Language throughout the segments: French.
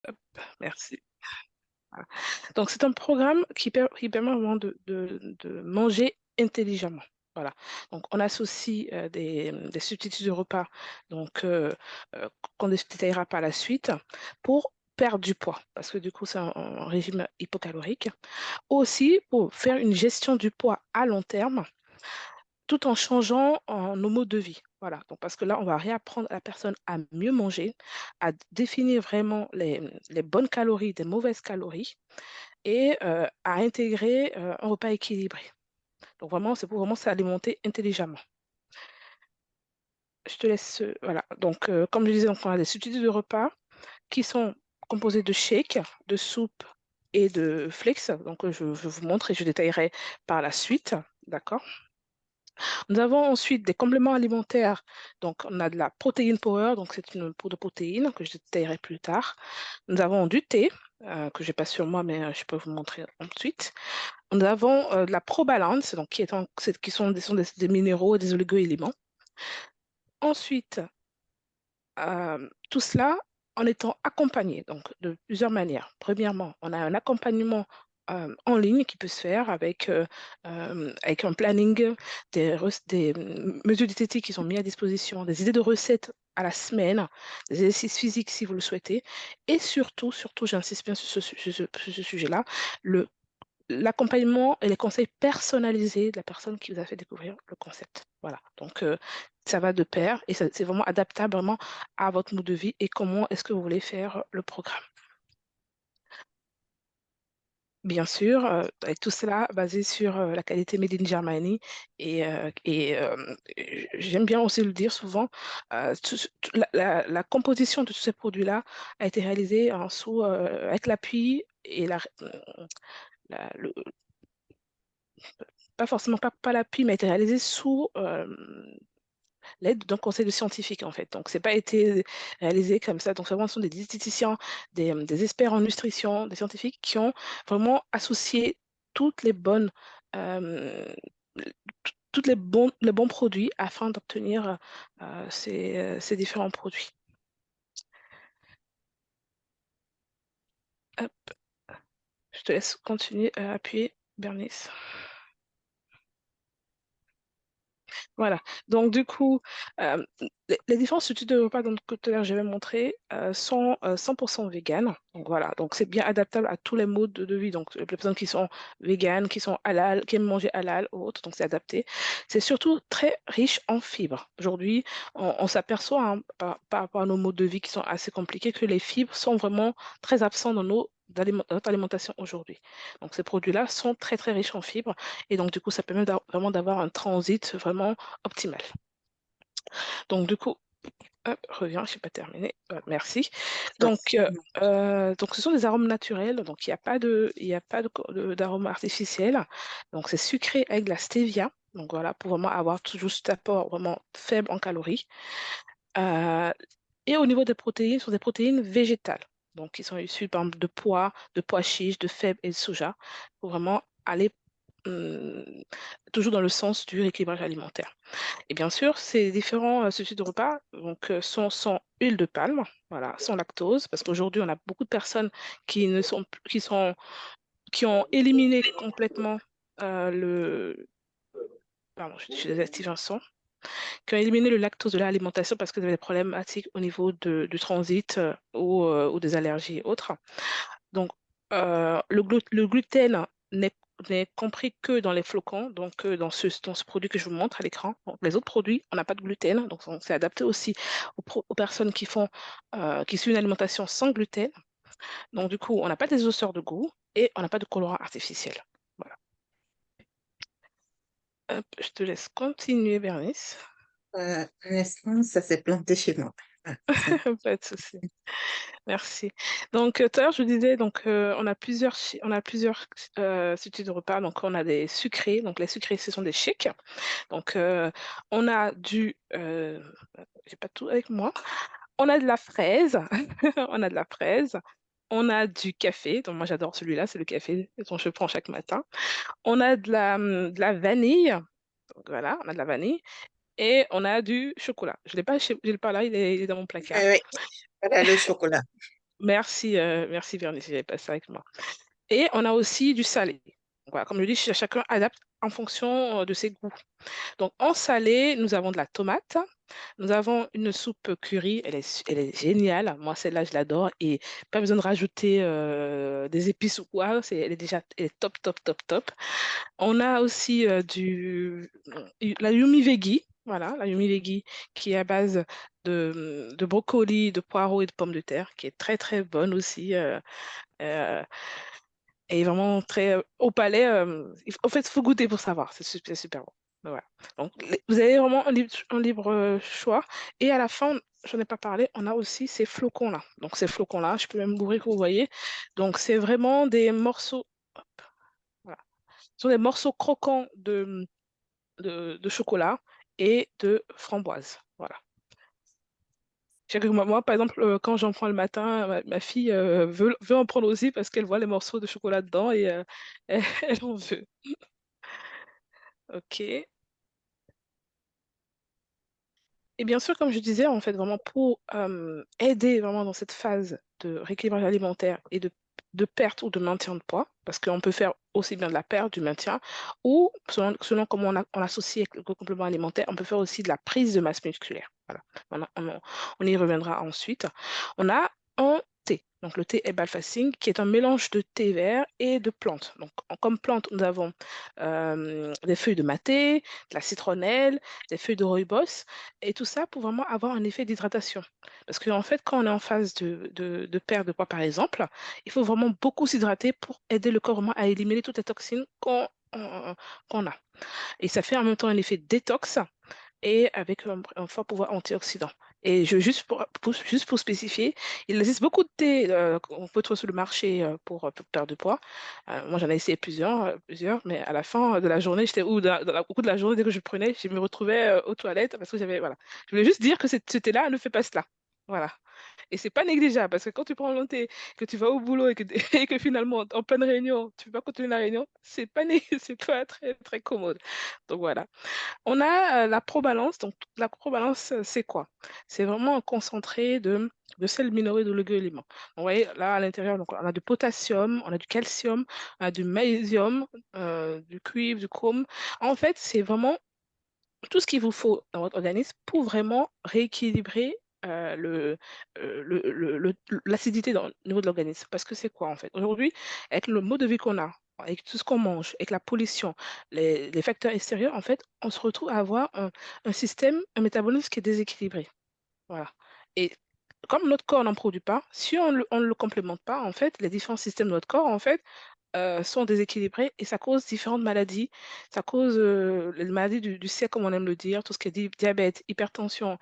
Hop, merci. Voilà. Donc c'est un programme qui permet vraiment de manger intelligemment. Voilà. Donc on associe, des substituts de repas, donc qu'on détaillera par la suite, pour perdre du poids, parce que du coup c'est un régime hypocalorique. Aussi pour faire une gestion du poids à long terme, tout en changeant nos modes de vie. Voilà, donc parce que là, on va réapprendre à la personne à mieux manger, à définir vraiment les bonnes calories des mauvaises calories et à intégrer, un repas équilibré. Donc vraiment, c'est pour vraiment s'alimenter intelligemment. Je te laisse, voilà, donc comme je disais, donc on a des substituts de repas qui sont composés de shakes, de soupes et de flakes. Donc je vous montre et je détaillerai par la suite, d'accord? Nous avons ensuite des compléments alimentaires. Donc, on a de la protéine power, donc c'est une poudre de protéines que je détaillerai plus tard. Nous avons du thé, que je n'ai pas sur moi, mais je peux vous montrer ensuite. Nous avons de la probalance, donc qui sont, des minéraux et des oligo-éléments. Ensuite, tout cela en étant accompagné, donc de plusieurs manières. Premièrement, on a un accompagnement en ligne qui peut se faire avec un planning, des mesures diététiques qui sont mises à disposition, des idées de recettes à la semaine, des exercices physiques si vous le souhaitez. Et surtout, surtout, j'insiste bien sur ce sujet-là, le l'accompagnement et les conseils personnalisés de la personne qui vous a fait découvrir le concept. Voilà, donc ça va de pair et c'est vraiment adaptable vraiment à votre mode de vie et comment est-ce que vous voulez faire le programme. Bien sûr, avec tout cela basé sur, la qualité made in Germany j'aime bien aussi le dire souvent, tout ce tout la composition de tous ces produits-là a été réalisée avec l'appui et la le pas forcément pas l'appui, mais a été réalisé sous, l'aide d'un conseil de scientifique, en fait. Donc c'est pas été réalisé comme ça. Donc vraiment, ce sont des diététiciens, des experts en nutrition, des scientifiques qui ont vraiment associé toutes les bonnes, hem, toutes les bons produits afin d'obtenir, ces différents produits. Hop, je te laisse continuer à appuyer, Bernice. Voilà, donc du coup, les différents styles de repas donc que tout à l'heure j'avais montré, sont, 100 véganes. Donc voilà, donc c'est bien adaptable à tous les modes de vie. Donc les personnes qui sont véganes, qui sont halal, qui aiment manger halal ou autre, donc c'est adapté. C'est surtout très riche en fibres. Aujourd'hui, on s'aperçoit, hein, par rapport à nos modes de vie qui sont assez compliqués, que les fibres sont vraiment très absents dans notre alimentation aujourd'hui. Donc ces produits-là sont très, très riches en fibres et donc du coup, ça permet vraiment d'avoir un transit vraiment optimal. Donc du coup, hop, reviens, je n'ai pas terminé. Merci. Donc, donc ce sont des arômes naturels, donc il y a pas d'arôme artificiel. Donc c'est sucré avec de la stevia. Donc voilà, pour vraiment avoir toujours cet apport vraiment faible en calories. Heu et au niveau des protéines, ce sont des protéines végétales. Donc qui sont issues par exemple de pois chiches, de fèves et de soja, pour vraiment aller, mmh, toujours dans le sens du rééquilibrage alimentaire. Et bien sûr, ces différents, substituts de repas donc, sont sans huile de palme, voilà, sans lactose, parce qu'aujourd'hui, on a beaucoup de personnes qui ne sont p qui ont éliminé complètement, le pardon, je désactive un son, qui ont éliminé le lactose de l'alimentation parce qu'ils avaient des problématiques au niveau du transit, ou des allergies et autres. Donc, le gluten n'est compris que dans les flocons, donc dans ce produit que je vous montre à l'écran. Donc les autres produits, on n'a pas de gluten, donc c'est adapté aussi aux personnes qui suivent une alimentation sans gluten. Donc du coup, on n'a pas des épaisseurs de goût et on n'a pas de colorant artificiel. Voilà. Hop, je te laisse continuer, Bernice. Pour l'instant, ça s'est planté chez moi. Ah, c'est Pas de souci. Merci. Donc, tout à l'heure, je vous disais, donc, on a plusieurs, substituts de repas. Donc, on a des sucrés. Donc, les sucrés, ce sont des shakes. Donc, on a j'ai pas tout avec moi. On a de la fraise, on a de la fraise, on a du café, donc moi j'adore celui-là, c'est le café dont je prends chaque matin. On a de la vanille, donc voilà, on a de la vanille et on a du chocolat. Je l'ai pas là, il est dans mon oui, placard. oui, voilà le chocolat. Merci, merci Bernice, j'avais pas ça avec moi. Et on a aussi du salé. Voilà, comme je dis, chacun adapte en fonction de ses goûts. Donc, en salé, nous avons de la tomate. Nous avons une soupe curry. Elle est géniale. Moi, celle-là, je l'adore. Et pas besoin de rajouter des épices ou quoi. Elle est top, top, top, top. On a aussi la yumi veggie. Voilà, la yumi veggie qui est à base de brocoli, de poireaux et de pommes de terre, qui est très, très bonne aussi. Euh, et vraiment très au palais. En fait, il faut goûter pour savoir. C'est super bon. Voilà. Donc, vous avez vraiment un libre choix. Et à la fin, j'en ai pas parlé, on a aussi ces flocons-là. Donc, ces flocons-là, je peux même ouvrir que vous voyez. Donc, c'est vraiment des morceaux. Hop, voilà. Ce sont des morceaux croquants de chocolat et de framboise. Voilà. Moi, par exemple, quand j'en prends le matin, ma fille veut en prendre aussi parce qu'elle voit les morceaux de chocolat dedans et elle en veut. Ok. Et bien sûr, comme je disais, en fait, vraiment pour aider vraiment dans cette phase de rééquilibrage alimentaire et de perte ou de maintien de poids, parce qu'on peut faire aussi bien de la perte, du maintien, ou selon comment on associe avec le complément alimentaire, on peut faire aussi de la prise de masse musculaire. Voilà. On y reviendra ensuite. On a un thé. Donc le thé herbal fasting, qui est un mélange de thé vert et de plantes. Donc comme plante, nous avons des feuilles de maté, de la citronnelle, des feuilles de rooibos, et tout ça pour vraiment avoir un effet d'hydratation. Parce qu'en fait, quand on est en phase de perte de poids, par exemple, il faut vraiment beaucoup s'hydrater pour aider le corps vraiment à éliminer toutes les toxines qu'on a. Et ça fait en même temps un effet détox et avec un fort pouvoir antioxydant. Et juste pour spécifier, il existe beaucoup de thés qu'on peut trouver sur le marché pour perdre du poids. Moi, j'en ai essayé plusieurs, mais à la fin de la journée, ou au cours de la journée, dès que je prenais, je me retrouvais aux toilettes parce que voilà. Je voulais juste dire que ce thé-là ne fait pas cela. Voilà. Et c'est pas négligeable parce que quand tu prends le thé, que tu vas au boulot et que, et que finalement, en pleine réunion, tu peux pas continuer la réunion, c'est pas très, très commode. Donc voilà. On a la probalance. Donc, la probalance, c'est quoi? C'est vraiment un concentré de sels mineurés d'oligo-éléments. Vous voyez, là, à l'intérieur, donc, on a du potassium, on a du calcium, on a du magnésium, du cuivre, du chrome. En fait, c'est vraiment tout ce qu'il vous faut dans votre organisme pour vraiment rééquilibrer l'acidité au niveau de l'organisme. Parce que c'est quoi en fait? Aujourd'hui, avec le mode de vie qu'on a, avec tout ce qu'on mange, avec la pollution, les facteurs extérieurs, en fait, on se retrouve à avoir un système, un métabolisme qui est déséquilibré. Voilà. Et comme notre corps n'en produit pas, si on ne le complémente pas, en fait, les différents systèmes de notre corps, en fait, sont déséquilibrés et ça cause différentes maladies. Ça cause les maladies du siècle, comme on aime le dire, tout ce qui est diabète, hypertension,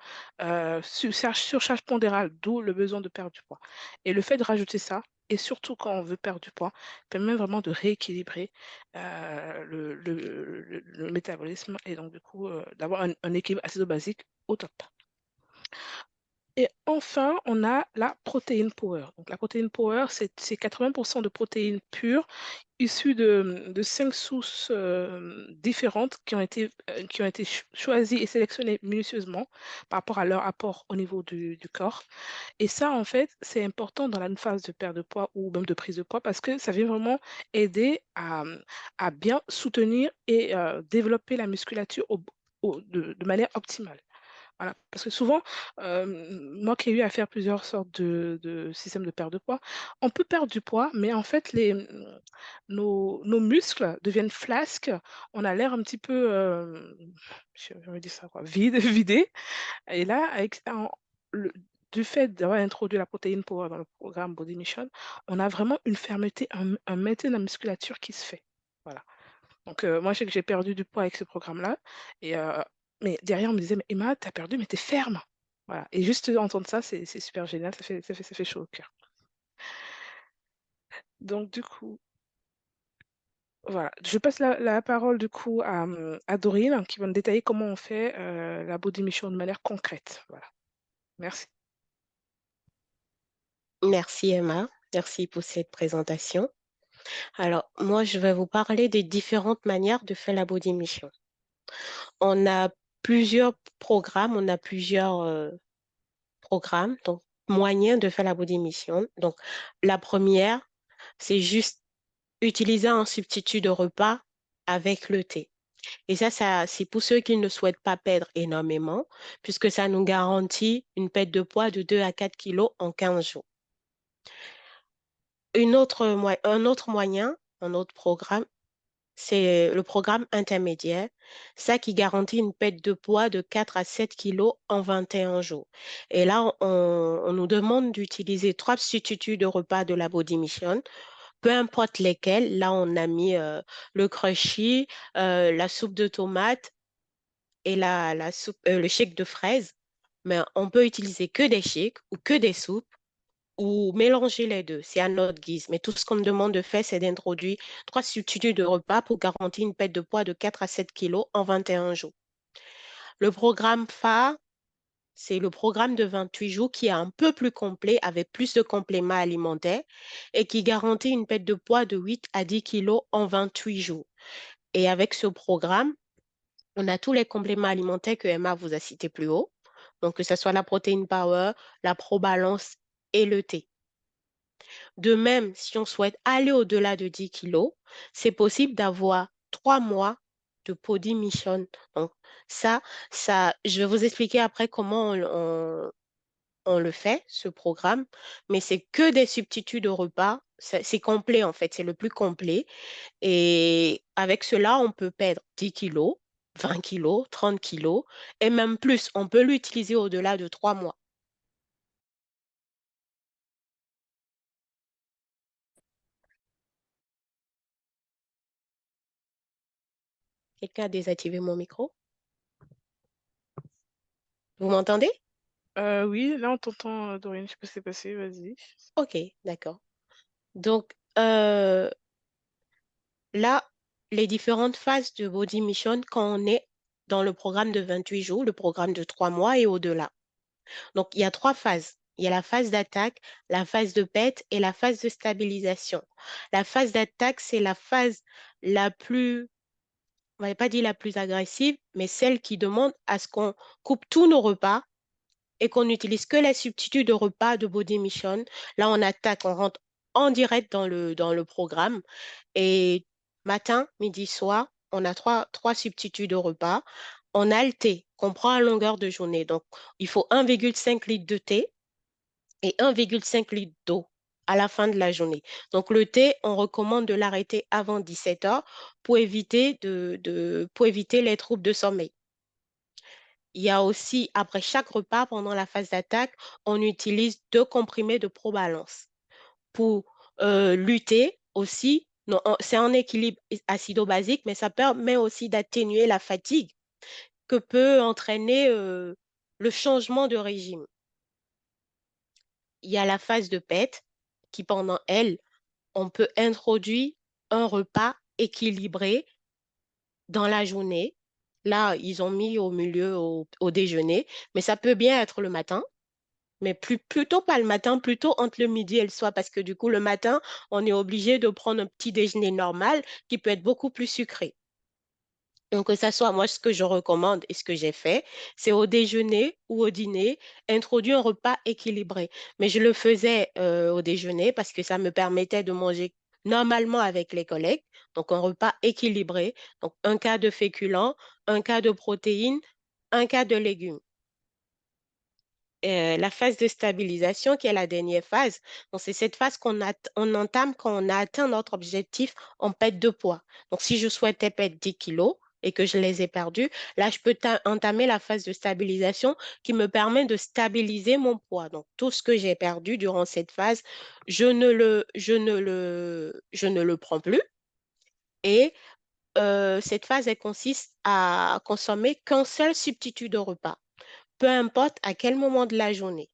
surcharge pondérale, d'où le besoin de perdre du poids. Et le fait de rajouter ça, et surtout quand on veut perdre du poids, permet vraiment de rééquilibrer le métabolisme et donc du coup d'avoir un équilibre acido-basique au top. Et enfin, on a la protéine power. Donc, la protéine power, c'est 80% de protéines pures issues de 5 sources différentes qui ont été choisies et sélectionnées minutieusement par rapport à leur apport au niveau du corps. Et ça, en fait, c'est important dans la phase de perte de poids ou même de prise de poids parce que ça vient vraiment aider à bien soutenir et développer la musculature de manière optimale. Voilà, parce que souvent, moi qui ai eu à faire plusieurs sortes de systèmes de perte de poids, on peut perdre du poids, mais en fait, nos muscles deviennent flasques. On a l'air un petit peu, je vais dire ça quoi, vidé. Et là, le- du fait d'avoir introduit la protéine power dans le programme Body Mission, on a vraiment une fermeté, un maintien de la musculature qui se fait. Voilà. Donc, moi, je sais que j'ai perdu du poids avec ce programme-là. Et, mais derrière, on me disait, mais Emma, t'as perdu, mais t'es ferme. Voilà. Et juste entendre ça, c'est super génial. Ça fait chaud au cœur. Donc, du coup, voilà. Je passe la parole, du coup, à Dorine, qui va me détailler comment on fait la body mission de manière concrète. Voilà. Merci. Merci Emma, merci pour cette présentation. Alors, moi, je vais vous parler des différentes manières de faire la body mission. On a plusieurs programmes, on a plusieurs programmes. Donc, moyens de faire la body mission. Donc, la première, c'est juste utiliser un substitut de repas avec le thé. Et ça, c'est pour ceux qui ne souhaitent pas perdre énormément, puisque ça nous garantit une perte de poids de 2 à 4 kilos en 15 jours. Un autre moyen, un autre programme, c'est le programme intermédiaire, ça qui garantit une perte de poids de 4 à 7 kilos en 21 jours. Et là, on nous demande d'utiliser trois substituts de repas de la Body Mission, peu importe lesquels. Là, on a mis le crunchy, la soupe de tomate et le shake de fraises. Mais on peut utiliser que des shakes ou que des soupes ou mélanger les deux. C'est à notre guise. Mais tout ce qu'on me demande de faire, c'est d'introduire trois substituts de repas pour garantir une perte de poids de 4 à 7 kilos en 21 jours. Le programme phare, c'est le programme de 28 jours qui est un peu plus complet avec plus de compléments alimentaires et qui garantit une perte de poids de 8 à 10 kilos en 28 jours. Et avec ce programme, on a tous les compléments alimentaires que Emma vous a cités plus haut. Donc, que ce soit la protéine power, la probalance et le thé. De même, si on souhaite aller au-delà de 10 kilos, c'est possible d'avoir 3 mois de body mission. Donc, ça, je vais vous expliquer après comment on le fait, ce programme, mais c'est que des substituts de repas. C'est complet en fait, c'est le plus complet. Et avec cela, on peut perdre 10 kilos, 20 kilos, 30 kilos et même plus. On peut l'utiliser au-delà de 3 mois. Quelqu'un a désactivé mon micro? Vous m'entendez? Oui, là on t'entend, Dorine, je sais pas ce qui s'est passé, vas-y. Ok, d'accord. Donc, là, les différentes phases de Body Mission quand on est dans le programme de 28 jours, le programme de 3 mois et au-delà. Donc, il y a trois phases. Il y a la phase d'attaque, la phase de pète et la phase de stabilisation. La phase d'attaque, c'est la phase la plus, on va pas dire la plus agressive, mais celle qui demande à ce qu'on coupe tous nos repas et qu'on n'utilise que les substituts de repas de Body Mission. Là, on attaque, on rentre en direct dans le programme. Et matin, midi, soir, on a trois substituts de repas. On a le thé qu'on prend à longueur de journée. Donc, il faut 1,5 litre de thé et 1,5 litre d'eau à la fin de la journée. Donc, le thé, on recommande de l'arrêter avant 17 heures pour éviter, pour éviter les troubles de sommeil. Il y a aussi, après chaque repas, pendant la phase d'attaque, on utilise 2 comprimés de Probalance pour lutter aussi. Non, c'est un équilibre acido-basique, mais ça permet aussi d'atténuer la fatigue que peut entraîner le changement de régime. Il y a la phase de PET qui, pendant elle, on peut introduire un repas équilibré dans la journée. Là, ils ont mis au milieu au déjeuner, mais ça peut bien être le matin. Mais plutôt pas le matin, plutôt entre le midi et le soir, parce que du coup, le matin, on est obligé de prendre un petit déjeuner normal qui peut être beaucoup plus sucré. Donc, que ça soit moi, ce que je recommande et ce que j'ai fait, c'est au déjeuner ou au dîner, introduire un repas équilibré. Mais je le faisais au déjeuner parce que ça me permettait de manger normalement avec les collègues. Donc, un repas équilibré. Donc, un quart de féculents, un quart de protéines, un quart de légumes. La phase de stabilisation qui est la dernière phase. Donc, c'est cette phase on entame quand on a atteint notre objectif en perte de poids. Donc, si je souhaitais perdre 10 kilos et que je les ai perdus, là, je peux entamer la phase de stabilisation qui me permet de stabiliser mon poids. Donc, tout ce que j'ai perdu durant cette phase, je ne le prends plus. Et cette phase, elle consiste à consommer qu'un seul substitut de repas, peu importe à quel moment de la journée.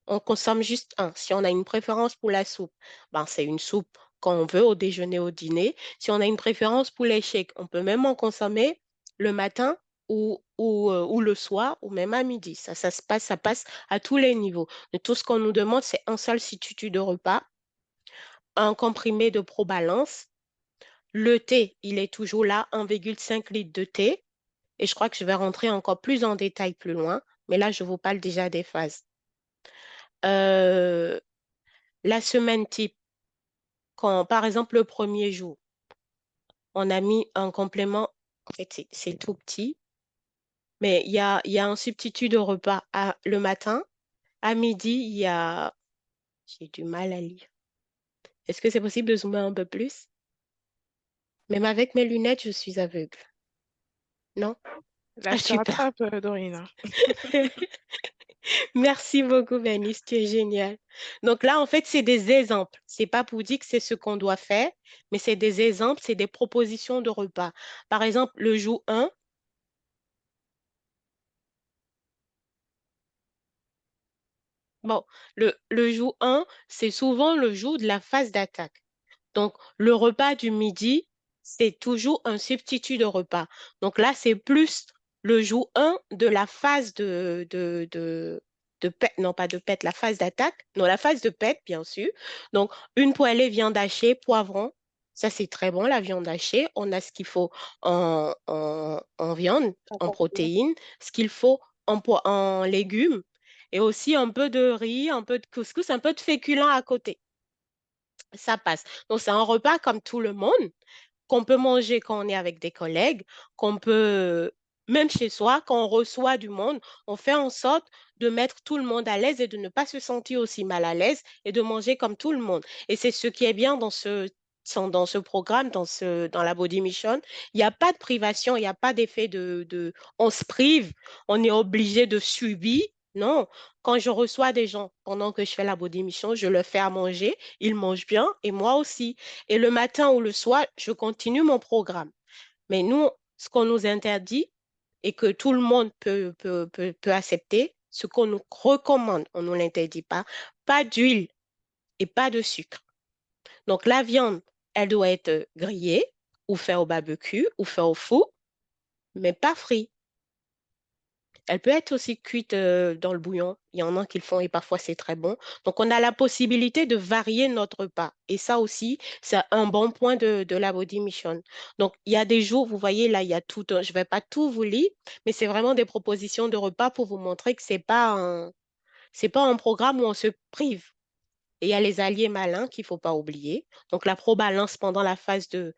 On consomme juste un. Si on a une préférence pour la soupe, ben c'est une soupe quand on veut, au déjeuner, au dîner. Si on a une préférence pour les shakes, on peut même en consommer le matin ou le soir ou même à midi. Ça passe à tous les niveaux. Mais tout ce qu'on nous demande, c'est un seul substitut de repas, un comprimé de Probalance. Le thé, il est toujours là, 1,5 litre de thé. Et je crois que je vais rentrer encore plus en détail plus loin. Mais là, je vous parle déjà des phases. euh, la semaine type, quand par exemple le premier jour, on a mis un complément, en fait c'est tout petit, mais il y a un substitut de repas le matin. À midi, il y a... J'ai du mal à lire. Est-ce que c'est possible de zoomer un peu plus? Même avec mes lunettes, je suis aveugle. Non? Là, Ah, je te super. rattrape, Dorine. Merci beaucoup, Bernice, tu es géniale. Donc là, en fait, c'est des exemples. C'est pas pour dire que c'est ce qu'on doit faire, mais c'est des exemples, c'est des propositions de repas. Par exemple, le jour 1, bon, le jour 1, c'est souvent le jour de la phase d'attaque. Donc, le repas du midi, c'est toujours un substitut de repas. Donc là, c'est plus le jour 1 de la phase de pète, non pas de pète, la phase d'attaque, non, la phase de pète, bien sûr. Donc, une poêlée viande hachée, poivron, ça c'est très bon, la viande hachée. On a ce qu'il faut en viande, en protéines, ce qu'il faut en légumes, et aussi un peu de riz, un peu de couscous, un peu de féculents à côté. Ça passe. Donc, c'est un repas comme tout le monde, qu'on peut manger quand on est avec des collègues, qu'on peut, même chez soi, quand on reçoit du monde, on fait en sorte de mettre tout le monde à l'aise et de ne pas se sentir aussi mal à l'aise et de manger comme tout le monde. Et c'est ce qui est bien dans ce programme, dans la Body Mission. Il n'y a pas de privation, il n'y a pas d'effet on se prive, on est obligé de subir. Non, quand je reçois des gens pendant que je fais la Body Mission, je leur fais à manger, ils mangent bien et moi aussi. Et le matin ou le soir, je continue mon programme. Mais nous, ce qu'on nous interdit et que tout le monde peut accepter, ce qu'on nous recommande, on ne nous l'interdit pas d'huile et pas de sucre. Donc la viande, elle doit être grillée ou faite au barbecue ou faite au four, mais pas frite. Elle peut être aussi cuite dans le bouillon. Il y en a qui le font et parfois c'est très bon. Donc on a la possibilité de varier notre repas. Et ça aussi, c'est un bon point de la Body Mission. Donc il y a des jours, vous voyez là, il y a tout. Je ne vais pas tout vous lire, mais c'est vraiment des propositions de repas pour vous montrer que c'est pas un programme où on se prive. Et il y a les alliés malins qu'il ne faut pas oublier. Donc, la probalance pendant la phase de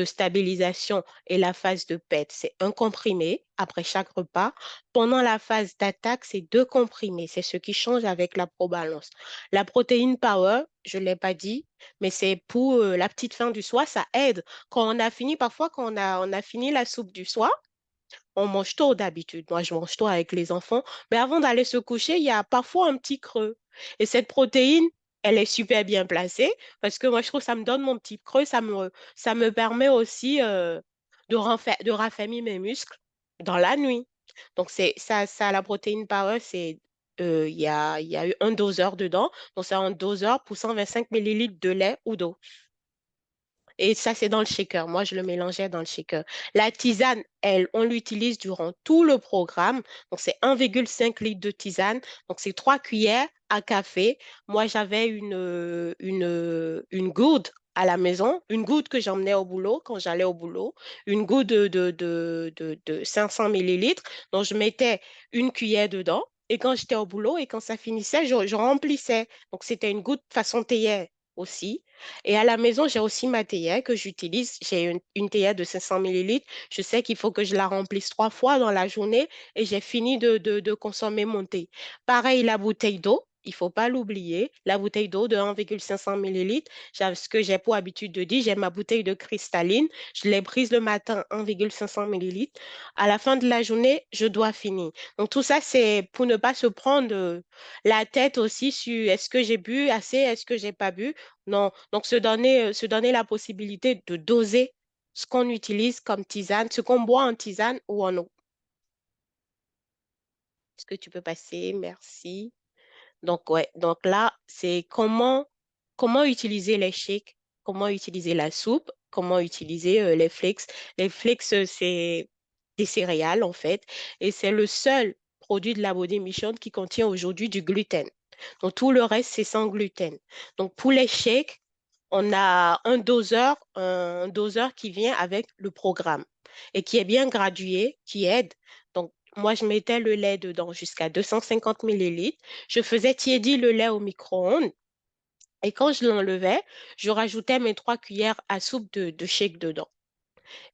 stabilisation et la phase de PET, c'est un comprimé après chaque repas. Pendant la phase d'attaque, c'est deux comprimés. C'est ce qui change avec la probalance. La protéine power, je ne l'ai pas dit, mais c'est pour la petite faim du soir. Ça aide. Quand on a fini, parfois, quand on a fini la soupe du soir, on mange tôt d'habitude. Moi, je mange tôt avec les enfants. Mais avant d'aller se coucher, il y a parfois un petit creux. Et cette protéine, elle est super bien placée parce que moi, je trouve que ça me donne mon petit creux. Ça me permet aussi de raffermir mes muscles dans la nuit. Donc, la protéine power, il y a eu un doseur dedans. Donc, c'est un doseur pour 125 millilitres de lait ou d'eau. Et ça, c'est dans le shaker. Moi, je le mélangeais dans le shaker. La tisane, elle, on l'utilise durant tout le programme. Donc, c'est 1,5 litre de tisane. Donc, c'est 3 cuillères à café. Moi, j'avais une gourde à la maison, une gourde que j'emmenais au boulot quand j'allais au boulot, une gourde de 500 millilitres. Donc, je mettais une cuillère dedans. Et quand j'étais au boulot et quand ça finissait, je remplissais. Donc, c'était une goutte façon théière aussi. Et à la maison, j'ai aussi ma théière que j'utilise. J'ai une théière de 500 millilitres. Je sais qu'il faut que je la remplisse 3 fois dans la journée et j'ai fini de consommer mon thé. Pareil, la bouteille d'eau. Il ne faut pas l'oublier. La bouteille d'eau de 1,5 millilitres. Ce que j'ai pour habitude de dire, j'ai ma bouteille de cristalline. Je l'ai prise le matin, 1,5 millilitres. À la fin de la journée, je dois finir. Donc tout ça, c'est pour ne pas se prendre la tête aussi sur est-ce que j'ai bu assez, est-ce que j'ai pas bu. Non, donc se donner la possibilité de doser ce qu'on utilise comme tisane, ce qu'on boit en tisane ou en eau. Est-ce que tu peux passer? Merci. Donc, ouais, donc là, c'est comment utiliser les shakes, comment utiliser la soupe, comment utiliser les flakes. Les flakes, c'est des céréales, en fait, et c'est le seul produit de la Body Mission qui contient aujourd'hui du gluten. Donc, tout le reste, c'est sans gluten. Donc, pour les shakes, on a un doseur qui vient avec le programme et qui est bien gradué, qui aide. Donc, moi, je mettais le lait dedans jusqu'à 250 millilitres. Je faisais tiédir le lait au micro-ondes. Et quand je l'enlevais, je rajoutais mes 3 cuillères à soupe de shake dedans.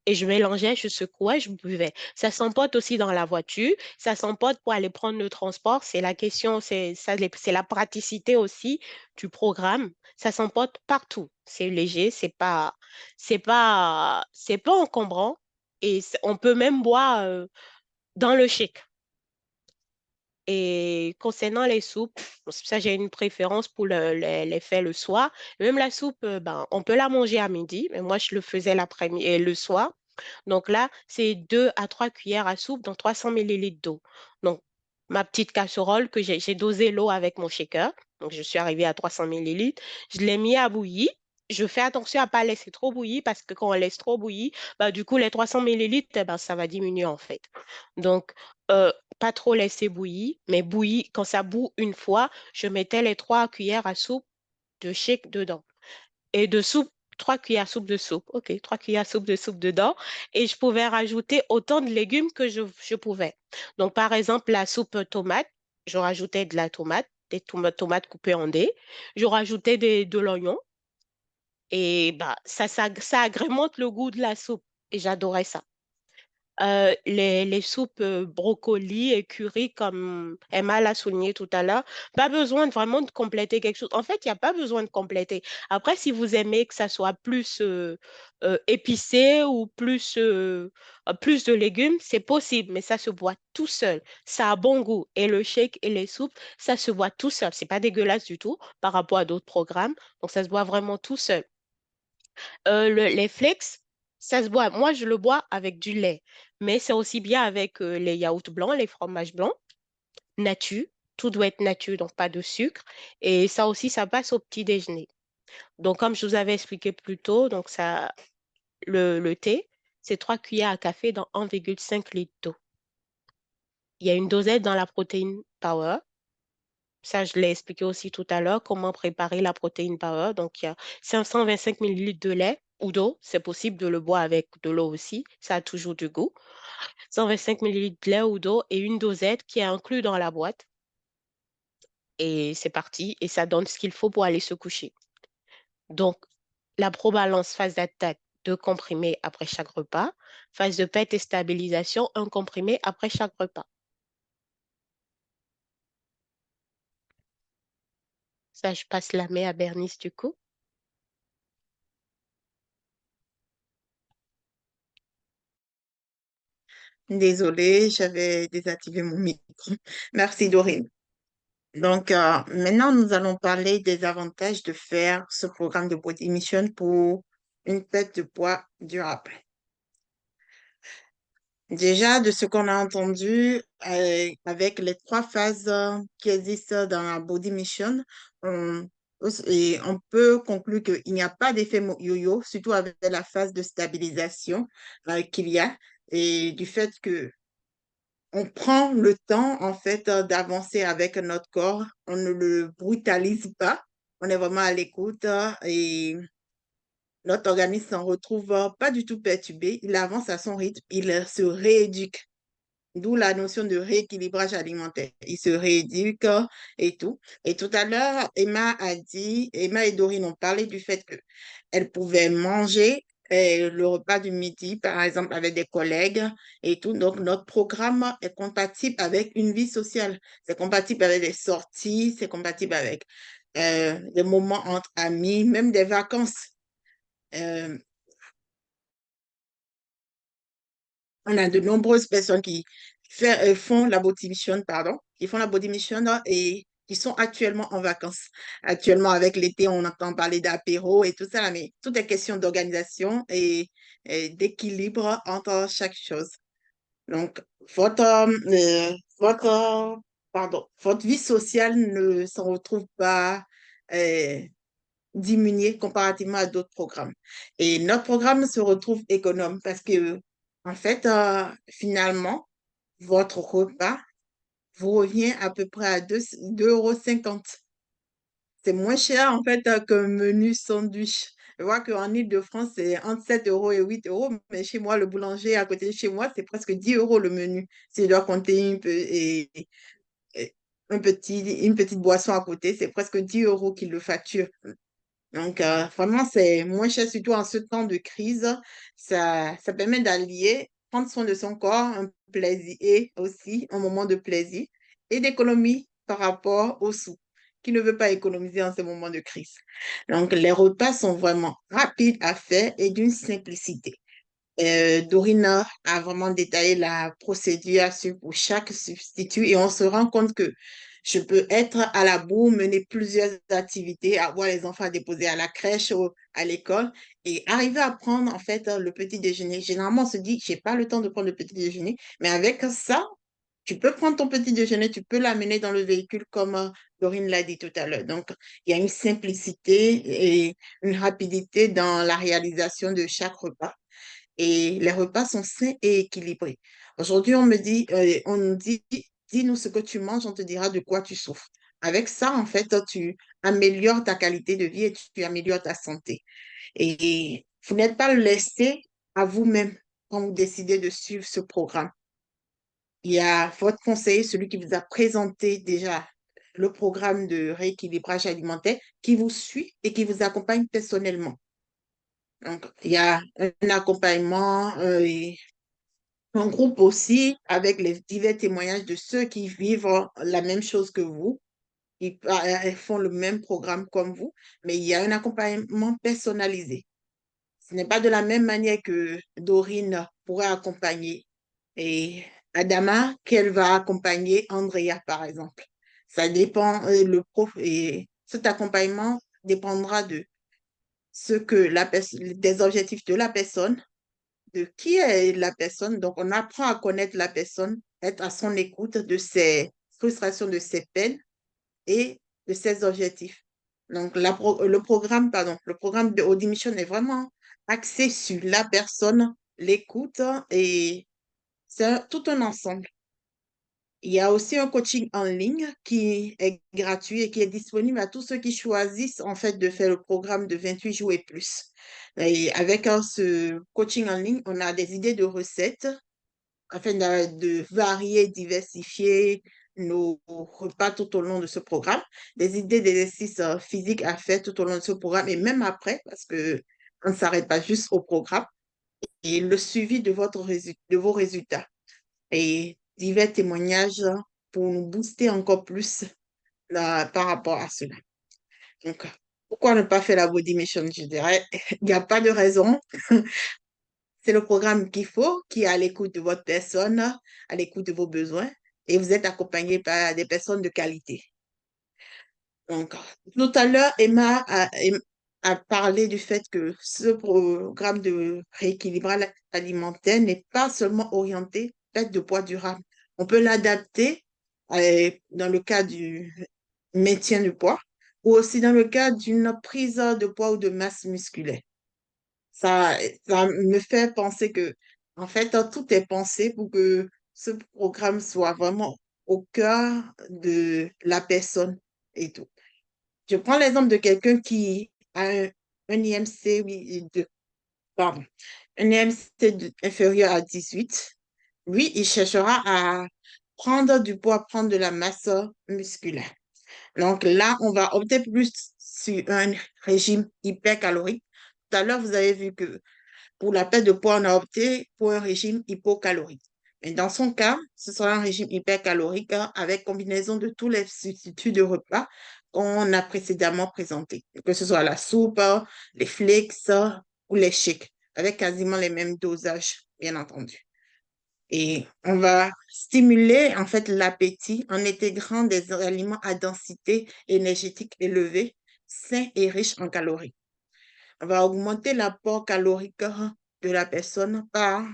Et je mélangeais, je secouais, je buvais. Ça s'emporte aussi dans la voiture, ça s'emporte pour aller prendre le transport. C'est la question, c'est ça, c'est la praticité aussi du programme. Ça s'emporte partout. C'est léger, c'est pas encombrant. Et on peut même boire dans le shake. Et concernant les soupes, bon, ça j'ai une préférence pour les faits le soir. Même la soupe, ben, on peut la manger à midi, mais moi je le faisais l'après-midi et le soir. Donc là, c'est 2 à 3 cuillères à soupe dans 300 millilitres d'eau. Donc ma petite casserole que j'ai dosé l'eau avec mon shaker. Donc je suis arrivée à 300 millilitres. Je l'ai mis à bouillir. Je fais attention à ne pas laisser trop bouillir parce que quand on laisse trop bouillir, bah, du coup, les 300 millilitres, eh ben, ça va diminuer en fait. Donc, euh, pas trop laisser bouillir, mais bouillir, quand ça bout une fois, je mettais les 3 cuillères à soupe de shake dedans. Et de soupe, 3 cuillères à soupe de soupe. OK, 3 cuillères à soupe de soupe dedans. Et je pouvais rajouter autant de légumes que je pouvais. Donc, par exemple, la soupe tomate, je rajoutais de la tomate, des tomates coupées en dés. Je rajoutais de l'oignon. Et bah, ça agrémente le goût de la soupe. Et j'adorais ça. Les soupes brocoli et curry, comme Emma l'a souligné tout à l'heure, pas besoin vraiment de compléter quelque chose. En fait, il n'y a pas besoin de compléter. Après, si vous aimez que ça soit plus épicé ou plus de légumes, c'est possible, mais ça se boit tout seul. Ça a bon goût. Et le shake et les soupes, ça se boit tout seul. C'est pas dégueulasse du tout par rapport à d'autres programmes. Donc, ça se boit vraiment tout seul. Les flakes, ça se boit. Moi, je le bois avec du lait, mais c'est aussi bien avec les yaourts blancs, les fromages blancs, nature. Tout doit être nature, donc pas de sucre. Et ça aussi, ça passe au petit déjeuner. Donc, comme je vous avais expliqué plus tôt, donc ça, le thé, c'est 3 cuillères à café dans 1,5 litre d'eau. Il y a une dosette dans la protéine power. Ça, je l'ai expliqué aussi tout à l'heure, comment préparer la protéine power. Donc, il y a 525 millilitres de lait ou d'eau. C'est possible de le boire avec de l'eau aussi. Ça a toujours du goût. 125 millilitres de lait ou d'eau et une dosette qui est inclue dans la boîte. Et c'est parti. Et ça donne ce qu'il faut pour aller se coucher. Donc, la probalance phase d'attaque, 2 comprimés après chaque repas. Phase de pète et stabilisation, 1 comprimé après chaque repas. Ça, je passe la main à Bernice du coup. Désolée, j'avais désactivé mon micro. Merci, Dorine. Donc, maintenant, nous allons parler des avantages de faire ce programme de Body Mission pour une perte de poids durable. Déjà, de ce qu'on a entendu, avec les 3 phases qui existent dans la Body Mission, on, et on peut conclure qu'il n'y a pas d'effet yo-yo, surtout avec la phase de stabilisation qu'il y a, et du fait que on prend le temps, en fait, d'avancer avec notre corps. On ne le brutalise pas. On est vraiment à l'écoute et notre organisme s'en retrouve pas du tout perturbé. Il avance à son rythme. Il se rééduque. D'où la notion de rééquilibrage alimentaire. Il se rééduque et tout. Et tout à l'heure, Emma et Dorine ont parlé du fait qu'elles pouvaient manger le repas du midi, par exemple, avec des collègues et tout. Donc, notre programme est compatible avec une vie sociale. C'est compatible avec des sorties, c'est compatible avec des moments entre amis, même des vacances. Euh, on a de nombreuses personnes qui font la body mission, pardon, qui font la body mission et qui sont actuellement en vacances. Actuellement, avec l'été, on entend parler d'apéro et tout ça, mais tout est question d'organisation et d'équilibre entre chaque chose. Donc, votre vie sociale ne s'en retrouve pas euh, diminuer comparativement à d'autres programmes. Et notre programme se retrouve économe parce que, en fait, finalement, votre repas vous revient à peu près à 2,50 €. C'est moins cher, en fait, qu'un menu sandwich. Je vois qu'en Île-de-France, c'est entre 7 euros et 8 euros, mais chez moi, le boulanger à côté de chez moi, c'est presque 10 euros le menu. Si je dois compter et une petite boisson à côté, c'est presque 10 euros qu'il le facture. Donc, vraiment, c'est moins cher, surtout en ce temps de crise. Ça permet d'allier, prendre soin de son corps, un plaisir et aussi un moment de plaisir et d'économie par rapport aux sous. Qui ne veut pas économiser en ces moments de crise? Donc, les repas sont vraiment rapides à faire et d'une simplicité. Dorina a vraiment détaillé la procédure à suivre pour chaque substitut et on se rend compte que je peux être à la bourre, mener plusieurs activités, avoir les enfants à déposer à la crèche ou à l'école et arriver à prendre en fait le petit déjeuner. Généralement, on se dit, j'ai pas le temps de prendre le petit déjeuner, mais avec ça, tu peux prendre ton petit déjeuner, tu peux l'amener dans le véhicule comme Dorine l'a dit tout à l'heure. Donc, il y a une simplicité et une rapidité dans la réalisation de chaque repas et les repas sont sains et équilibrés. Aujourd'hui, on nous dit, dis-nous ce que tu manges, on te dira de quoi tu souffres. Avec ça, en fait, tu améliores ta qualité de vie et tu améliores ta santé. Et vous n'êtes pas laissé à vous-même quand vous décidez de suivre ce programme. Il y a votre conseiller, celui qui vous a présenté déjà le programme de rééquilibrage alimentaire, qui vous suit et qui vous accompagne personnellement. Donc, il y a un accompagnement et un groupe aussi avec les divers témoignages de ceux qui vivent la même chose que vous, qui font le même programme comme vous, mais il y a un accompagnement personnalisé. Ce n'est pas de la même manière que Dorine pourrait accompagner et Adama qu'elle va accompagner Andrea, par exemple. Ça dépend, le prof et cet accompagnement dépendra de ce que des objectifs de la personne, de qui est la personne. Donc, on apprend à connaître la personne, être à son écoute de ses frustrations, de ses peines et de ses objectifs. Donc, le programme de Audition est vraiment axé sur la personne, l'écoute et c'est tout un ensemble. Il y a aussi un coaching en ligne qui est gratuit et qui est disponible à tous ceux qui choisissent en fait de faire le programme de 28 jours et plus. Et avec ce coaching en ligne, on a des idées de recettes afin de varier, diversifier nos repas tout au long de ce programme, des idées d'exercices physiques à faire tout au long de ce programme et même après, parce que on ne s'arrête pas juste au programme, et le suivi de de vos résultats et divers témoignages pour nous booster encore plus par rapport à cela. Donc, pourquoi ne pas faire la body mission, je dirais? Il n'y a pas de raison. C'est le programme qu'il faut, qui est à l'écoute de votre personne, à l'écoute de vos besoins, et vous êtes accompagné par des personnes de qualité. Donc, tout à l'heure, a parlé du fait que ce programme de rééquilibrage alimentaire n'est pas seulement orienté perte de poids durable. On peut l'adapter dans le cas du maintien du poids ou aussi dans le cas d'une prise de poids ou de masse musculaire. Ça, ça me fait penser que, en fait, tout est pensé pour que ce programme soit vraiment au cœur de la personne et tout. Je prends l'exemple de quelqu'un qui a un IMC, oui, pardon, un IMC inférieur à 18. Lui, il cherchera à prendre du poids, prendre de la masse musculaire. Donc là, on va opter plus sur un régime hypercalorique. Tout à l'heure, vous avez vu que pour la perte de poids, on a opté pour un régime hypocalorique. Mais dans son cas, ce sera un régime hypercalorique avec combinaison de tous les substituts de repas qu'on a précédemment présentés, que ce soit la soupe, les flakes ou les shakes, avec quasiment les mêmes dosages, bien entendu. Et on va stimuler en fait l'appétit en intégrant des aliments à densité énergétique élevée, sains et riches en calories. On va augmenter l'apport calorique de la personne par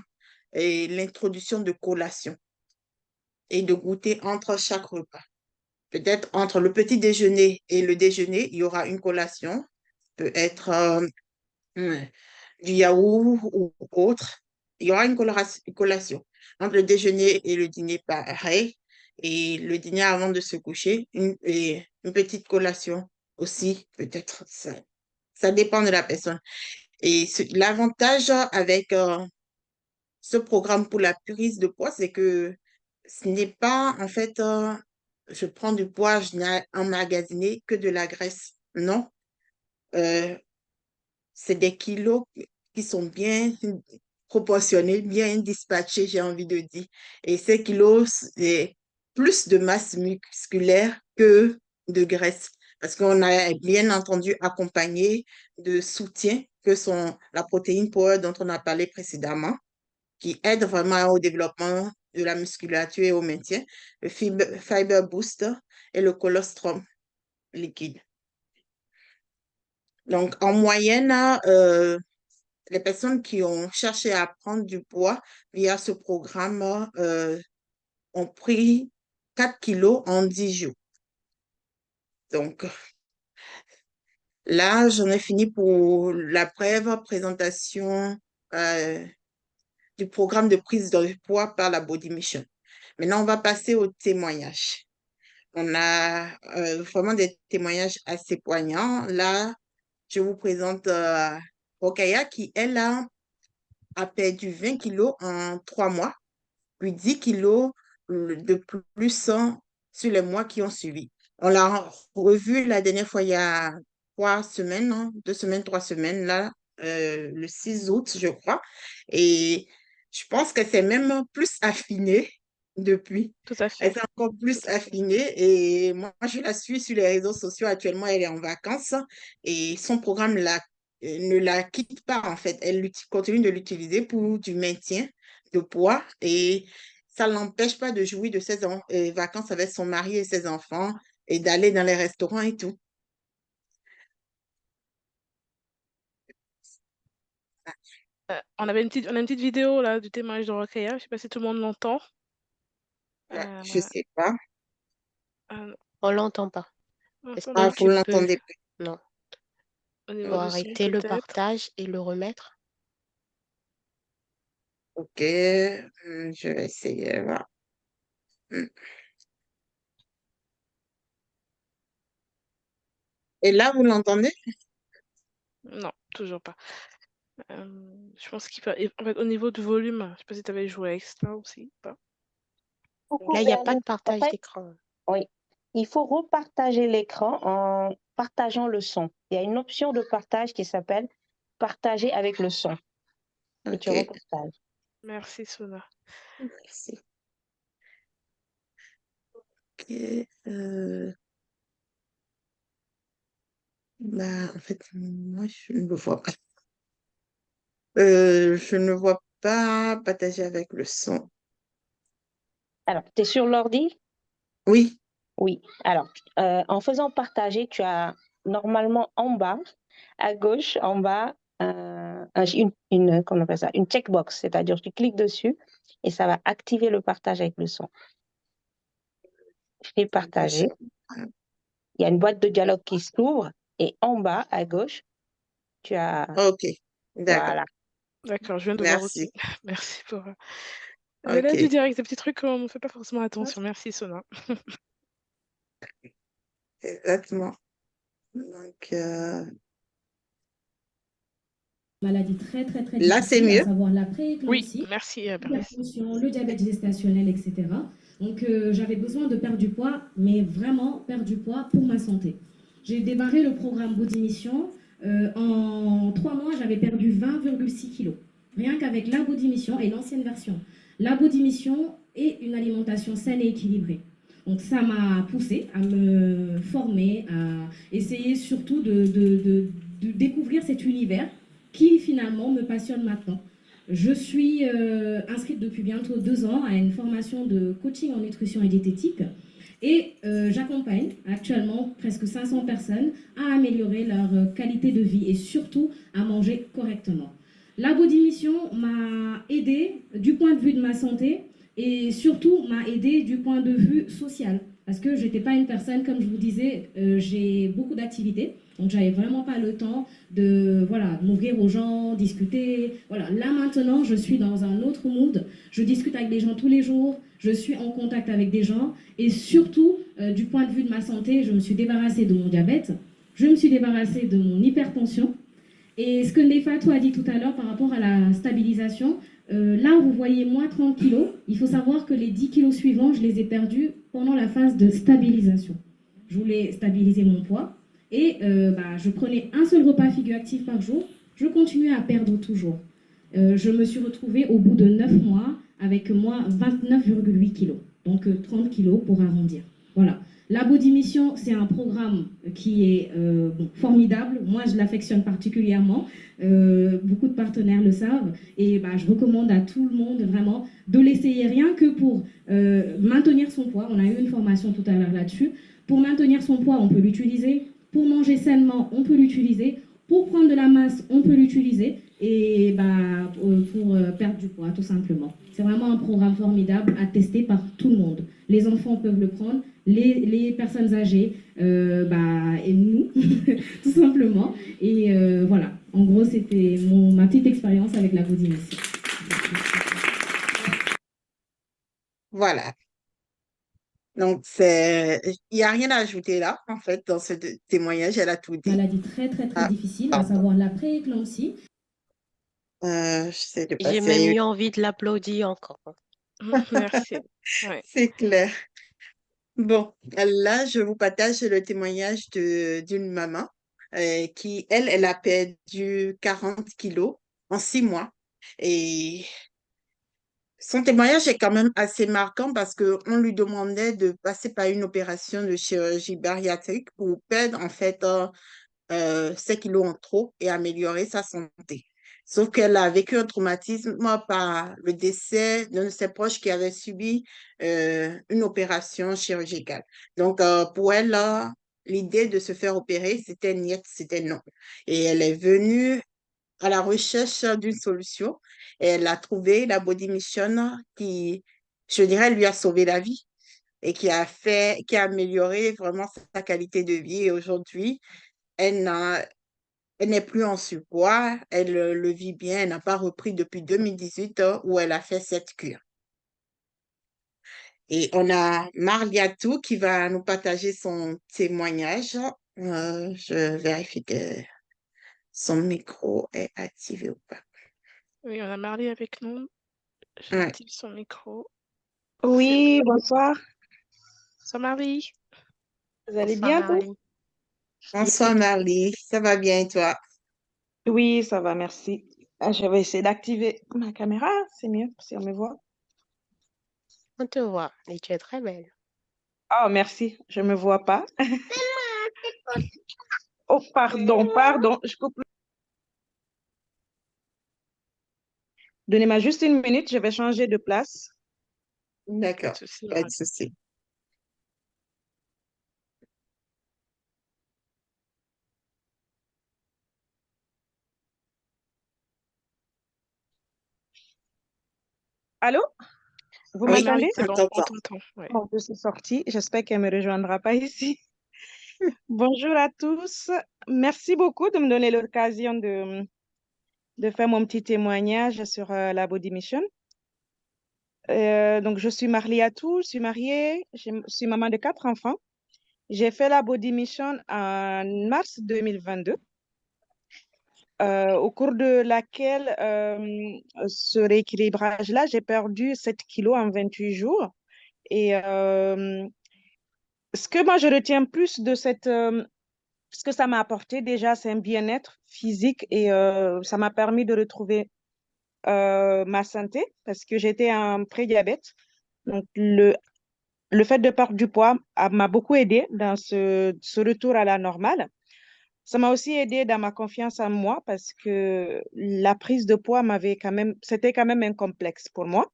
l'introduction de collations et de goûter entre chaque repas. Peut-être entre le petit déjeuner et le déjeuner, il y aura une collation, peut être hmm, du yaourt ou autre. Il y aura une collation. Entre le déjeuner et le dîner, pareil. Et le dîner avant de se coucher, et une petite collation aussi, peut-être ça Ça dépend de la personne. Et l'avantage avec ce programme pour la prise de poids, c'est que ce n'est pas, en fait, je prends du poids, je n'ai emmagasiné que de la graisse. Non, Euh, c'est des kilos qui sont bien proportionnés, bien dispatchés, j'ai envie de dire. Et ces kilos, c'est plus de masse musculaire que de graisse. Parce qu'on a bien entendu accompagné de soutiens que sont la protéine power dont on a parlé précédemment, qui aide vraiment au développement de la musculature et au maintien, le fiber booster et le colostrum liquide. Donc, en moyenne, les personnes qui ont cherché à prendre du poids via ce programme ont pris 4 kilos en 10 jours. Donc, là, j'en ai fini pour la brève présentation du programme de prise de poids par la Body Mission. Maintenant, on va passer aux témoignages. On a vraiment des témoignages assez poignants. Là, je vous présente Rokaya qui, elle, a perdu 20 kilos en 3 mois, puis 10 kilos de plus sur les mois qui ont suivi. On l'a revu la dernière fois il y a 3 semaines, hein, 2 semaines, 3 semaines, là, le 6 août, je crois. Et je pense que c'est même plus affiné depuis. Tout à Elle fait. s'est encore plus Tout à fait. affinée et moi, je la suis sur les réseaux sociaux. Actuellement, elle est en vacances et son programme ne la quitte pas, en fait. Elle continue de l'utiliser pour du maintien de poids et ça ne l'empêche pas de jouir de ses vacances avec son mari et ses enfants et d'aller dans les restaurants et tout. On a une petite vidéo là du témoignage de Rokhaya. Je ne sais pas si tout le monde l'entend. Ouais, je ne Euh, sais pas. euh, On l'entend pas. Est-ce attendez, que Ah, vous tu ne peux... l'entendez pas. Non. au Faut niveau du son arrêter le peut-être. partage et le remettre. Ok, je vais essayer. Voilà. Hmm. Et là, vous l'entendez? Non, toujours pas. Je pense qu'il peut. En fait, au niveau du volume, je sais pas si tu avais joué avec ça aussi. Pas. Coucou Là, il n'y a pas de Verline. En partage fait, d'écran. oui, il faut repartager l'écran en partageant le son. Il y a une option de partage qui s'appelle partager avec le son. Et tu Ok, repartages. Merci, Sona. merci. Ok, bah, en fait, moi, je ne le vois pas. Je ne vois pas partager avec le son. Alors, tu es sur l'ordi? Oui, Oui. Alors, en faisant partager, tu as normalement en bas, à gauche, en bas, comment on appelle ça? Une checkbox, c'est-à-dire tu cliques dessus et ça va activer le partage avec le son. Fais partager. Il y a une boîte de dialogue qui s'ouvre et en bas, à gauche, tu as... ok, d'accord. Voilà. D'accord, je viens de voir aussi. Merci. Merci pour. Mais là, du Ok, direct, des petits trucs qu'on ne fait pas forcément attention. Merci, Sona. exactement. Donc, Maladie très très très là, c'est difficile, à mieux. savoir la Oui, prééclampsie, merci, Bernice. l'hypertension, le diabète gestationnel, etc. Donc j'avais besoin de perdre du poids, mais vraiment perdre du poids pour ma santé. J'ai démarré le programme Body Mission. En 3 mois, j'avais perdu 20,6 kilos. Rien qu'avec la Body Mission et l'ancienne version. La Body Mission et une alimentation saine et équilibrée. Donc ça m'a poussée à me former, à essayer surtout de découvrir cet univers qui finalement me passionne maintenant. Je suis inscrite depuis bientôt 2 ans à une formation de coaching en nutrition et diététique et j'accompagne actuellement presque 500 personnes à améliorer leur qualité de vie et surtout à manger correctement. La Body Mission m'a aidée du point de vue de ma santé et surtout m'a aidée du point de vue social. Parce que je n'étais pas une personne, comme je vous disais, j'ai beaucoup d'activités. Donc j'avais vraiment pas le temps de m'ouvrir aux gens, discuter. Voilà, là maintenant, je suis dans un autre monde. Je discute avec des gens tous les jours. Je suis en contact avec des gens. Et surtout, du point de vue de ma santé, je me suis débarrassée de mon diabète. je me suis débarrassée de mon hypertension. Et ce que Nefatou a dit tout à l'heure par rapport à la stabilisation, là, vous voyez moi 30 kilos. Il faut savoir que les 10 kilos suivants, je les ai perdus pendant la phase de stabilisation. Je voulais stabiliser mon poids et je prenais un seul repas Figure-Active par jour. Je continuais à perdre toujours. Je me suis retrouvée au bout de 9 mois avec moi 29,8 kilos. Donc 30 kilos pour arrondir. Voilà. La Body Mission, c'est un programme qui est formidable. Moi, je l'affectionne particulièrement. Beaucoup de partenaires le savent. Et je recommande à tout le monde vraiment de l'essayer rien que pour maintenir son poids. On a eu une formation tout à l'heure là-dessus. Pour maintenir son poids, on peut l'utiliser. Pour manger sainement, on peut l'utiliser. Pour prendre de la masse, on peut l'utiliser. Et pour perdre du poids, tout simplement. C'est vraiment un programme formidable à tester par tout le monde. Les enfants peuvent le prendre, les personnes âgées, et nous, tout simplement. Et voilà, en gros, c'était ma petite expérience avec la Body Mission. Voilà. Donc, il n'y a rien à ajouter là, en fait, dans ce témoignage. Elle a tout dit. Maladie très, très, très difficile, à savoir la pré-éclampsie. J'essaie de J'ai passer. même eu envie de l'applaudir encore. Merci. Ouais. C'est clair. Bon, là, je vous partage le témoignage d'une maman qui, elle a perdu 40 kilos en 6 mois. Et son témoignage est quand même assez marquant parce qu'on lui demandait de passer par une opération de chirurgie bariatrique pour perdre en fait ses kilos en trop et améliorer sa santé. Sauf qu'elle a vécu un traumatisme par le décès d'un de ses proches qui avait subi une opération chirurgicale. Donc, pour elle, l'idée de se faire opérer, c'était niet, c'était non. Et elle est venue à la recherche d'une solution et elle a trouvé la Body Mission qui, je dirais, lui a sauvé la vie et qui a amélioré vraiment sa qualité de vie. Et aujourd'hui, elle n'est plus en surpoids, elle le vit bien, elle n'a pas repris depuis 2018 où elle a fait cette cure. Et on a Marliatou qui va nous partager son témoignage. Je vérifie que son micro est activé ou pas. Oui, on a Marley avec nous. Ouais. J'active son micro. Oui, bonsoir. Bonsoir Marie. Vous allez Bonsoir, bien, Marley. Bonsoir Marlie, ça va bien et toi? Oui, ça va, merci. Je vais essayer d'activer ma caméra, c'est mieux si on me voit. On te voit et tu es très belle. Oh, merci, je me vois pas. Oh, pardon, je coupe. Donnez-moi juste une minute, je vais changer de place. Pas de D'accord, souci. pas de souci. Allô? Vous Oui, Marie, m'entendez? c'est on bon, on t'entend. t'entend. Ouais. Bon, je suis sortie, j'espère qu'elle ne me rejoindra pas ici. Bonjour à tous. Merci beaucoup de me donner l'occasion de faire mon petit témoignage sur la Body Mission. Donc, je suis Marlie Atou, je suis mariée, je suis maman de 4 enfants. J'ai fait la Body Mission en mars 2022, au cours de laquelle ce rééquilibrage-là, j'ai perdu 7 kilos en 28 jours. Et ce que moi, je retiens plus de ce que ça m'a apporté déjà, c'est un bien-être physique et ça m'a permis de retrouver ma santé parce que j'étais en prédiabète. Donc, le fait de perdre du poids m'a beaucoup aidé dans ce retour à la normale. Ça m'a aussi aidé dans ma confiance en moi parce que la prise de poids c'était quand même un complexe pour moi.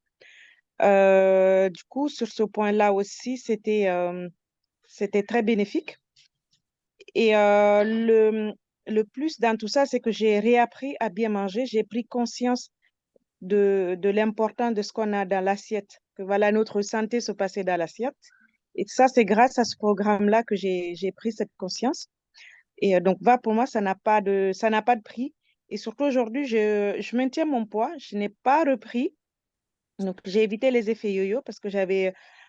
Du coup, sur ce point-là aussi, c'était très bénéfique. Et le plus dans tout ça, c'est que j'ai réappris à bien manger. J'ai pris conscience de l'important de ce qu'on a dans l'assiette, que voilà, notre santé se passait dans l'assiette. Et ça, c'est grâce à ce programme-là que j'ai pris cette conscience. Et donc, pour moi, ça n'a pas de prix. Et surtout aujourd'hui, je maintiens mon poids. Je n'ai pas repris. Donc, j'ai évité les effets yo-yo parce que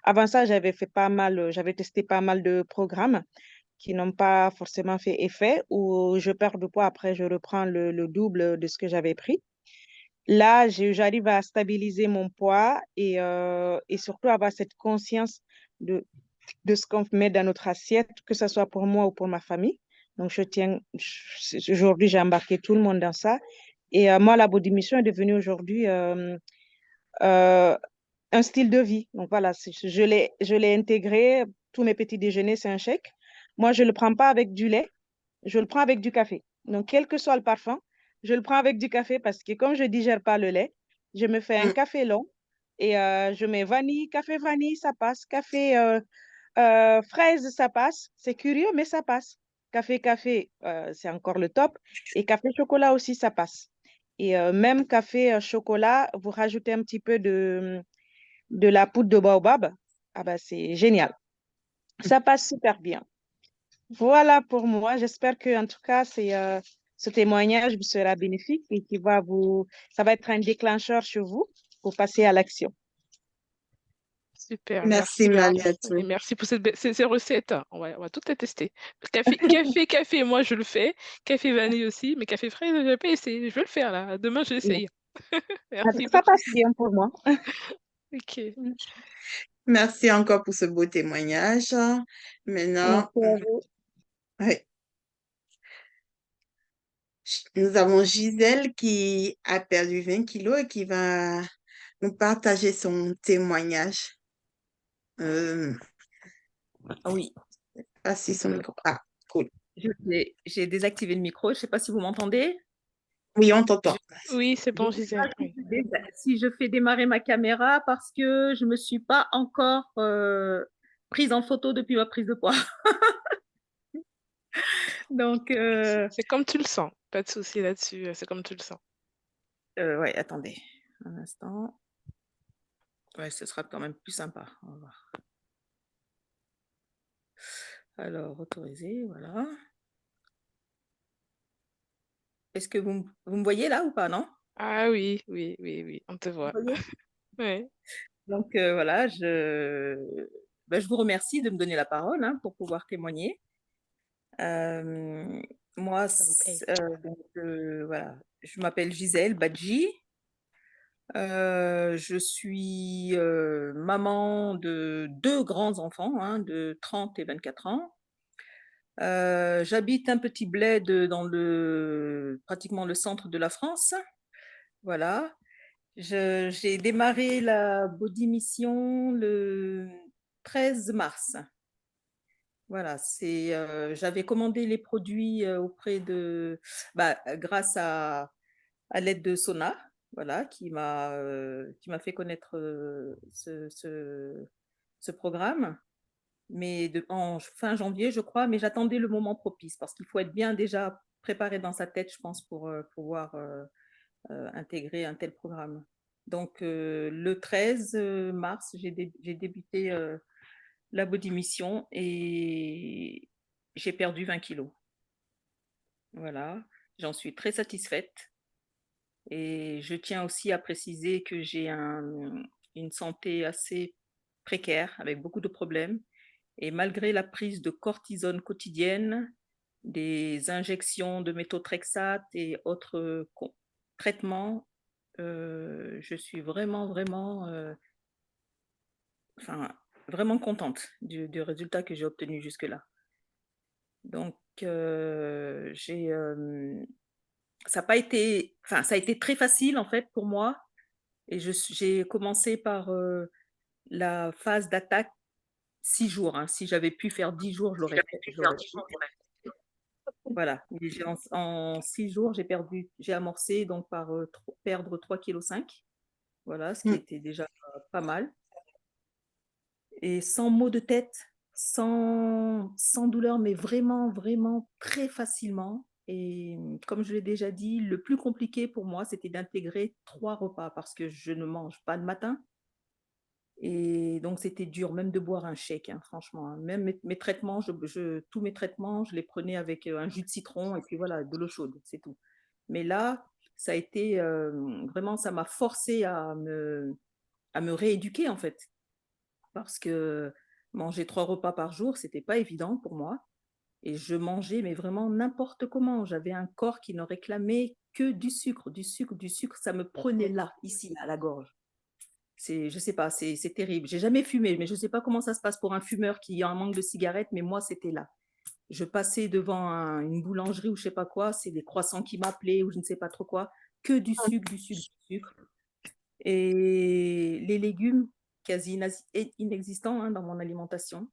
avant ça, j'avais testé pas mal de programmes. qui n'ont pas forcément fait effet, ou je perds du poids, après je reprends le double de ce que j'avais pris. Là, j'arrive à stabiliser mon poids et surtout avoir cette conscience de ce qu'on met dans notre assiette, que ce soit pour moi ou pour ma famille. Donc, aujourd'hui, j'ai embarqué tout le monde dans ça. Et moi, la Body Mission est devenue aujourd'hui euh, un style de vie. Donc, voilà, je l'ai intégré. Tous mes petits déjeuners, c'est un chèque. Moi, je ne le prends pas avec du lait, je le prends avec du café. Donc, quel que soit le parfum, je le prends avec du café parce que comme je ne digère pas le lait, je me fais un Mm. café long et je mets café vanille, ça passe. Café fraise, ça passe. C'est curieux, mais ça passe. Café, c'est encore le top. Et café chocolat aussi, ça passe. Et même café chocolat, vous rajoutez un petit peu de la poudre de baobab. Ah bah, c'est génial. Ça passe super bien. Voilà pour moi. J'espère que, en tout cas, ce témoignage vous sera bénéfique et ça va être un déclencheur chez vous pour passer à l'action. Super, Merci, merci Laure. Maliatou. Et merci pour ces recettes. On va toutes les tester. Café, moi je le fais. Café vanille aussi, mais café frais, je vais pas essayé. Je vais le faire là. Demain, j'essaye. Merci Ça beaucoup. passe bien pour moi. Ok. Merci encore pour ce beau témoignage. Maintenant, Merci à vous. ouais, nous avons Gisèle qui a perdu 20 kilos et qui va nous partager son témoignage. Oui, Ah, si, son micro. Ah, cool. j'ai désactivé le micro. Je ne sais pas si vous m'entendez. Oui, on t'entend. Oui, c'est Je bon, ne sais Gisèle. pas Oui. si je fais démarrer ma caméra parce que je ne me suis pas encore prise en photo depuis ma prise de poids. Donc, C'est comme tu le sens. Pas de souci là-dessus. C'est comme tu le sens. ouais, attendez un instant. Ouais, ce sera quand même plus sympa. On va voir. Alors, autoriser, voilà. Est-ce que vous me voyez là ou pas, non? Ah oui, oui, oui, oui. On te Vous voit. voyez? Ouais. Donc, voilà, je vous remercie de me donner la parole pour pouvoir témoigner. Moi, donc, voilà, je m'appelle Gisèle Badji. Je suis maman de 2 grands enfants, de 30 et 24 ans. J'habite un petit bled dans pratiquement le centre de la France. Voilà. J'ai démarré la Body Mission le 13 mars. Voilà, j'avais commandé les produits grâce à l'aide de Sona, voilà, qui m'a fait connaître ce programme, mais en fin janvier, je crois, mais j'attendais le moment propice parce qu'il faut être bien déjà préparé dans sa tête, je pense, pour pouvoir intégrer un tel programme. Donc, le 13 mars, j'ai débuté la Body Mission et j'ai perdu 20 kilos. Voilà, j'en suis très satisfaite. Et je tiens aussi à préciser que j'ai une santé assez précaire, avec beaucoup de problèmes. Et malgré la prise de cortisone quotidienne, des injections de méthotrexate et autres traitements, je suis vraiment, vraiment, vraiment contente du résultat que j'ai obtenu jusque-là. Donc, ça a été très facile en fait pour moi. Et j'ai commencé par la phase d'attaque 6 jours. Si j'avais pu faire 10 jours, je l'aurais fait. Voilà. Et en 6 jours, j'ai amorcé donc par perdre 3,5 kg. Voilà, ce qui était déjà pas mal. Et sans maux de tête, sans douleur, mais vraiment, vraiment très facilement. Et comme je l'ai déjà dit, le plus compliqué pour moi, c'était d'intégrer 3 repas parce que je ne mange pas le matin. Et donc, c'était dur même de boire un shake, franchement. Même mes traitements, tous mes traitements, je les prenais avec un jus de citron et puis voilà, de l'eau chaude, c'est tout. Mais là, ça a été vraiment, ça m'a forcé à me rééduquer en fait. Parce que manger 3 repas par jour, c'était pas évident pour moi. Et je mangeais, mais vraiment n'importe comment. J'avais un corps qui ne réclamait que du sucre, du sucre, du sucre. Ça me prenait là, ici, à la gorge. Je sais pas, c'est terrible. J'ai jamais fumé, mais je sais pas comment ça se passe pour un fumeur qui a un manque de cigarette, mais moi, c'était là. Je passais devant une boulangerie ou je sais pas quoi, c'est des croissants qui m'appelaient ou je ne sais pas trop quoi, que du sucre, du sucre, du sucre. Et les légumes, quasi inexistants dans mon alimentation.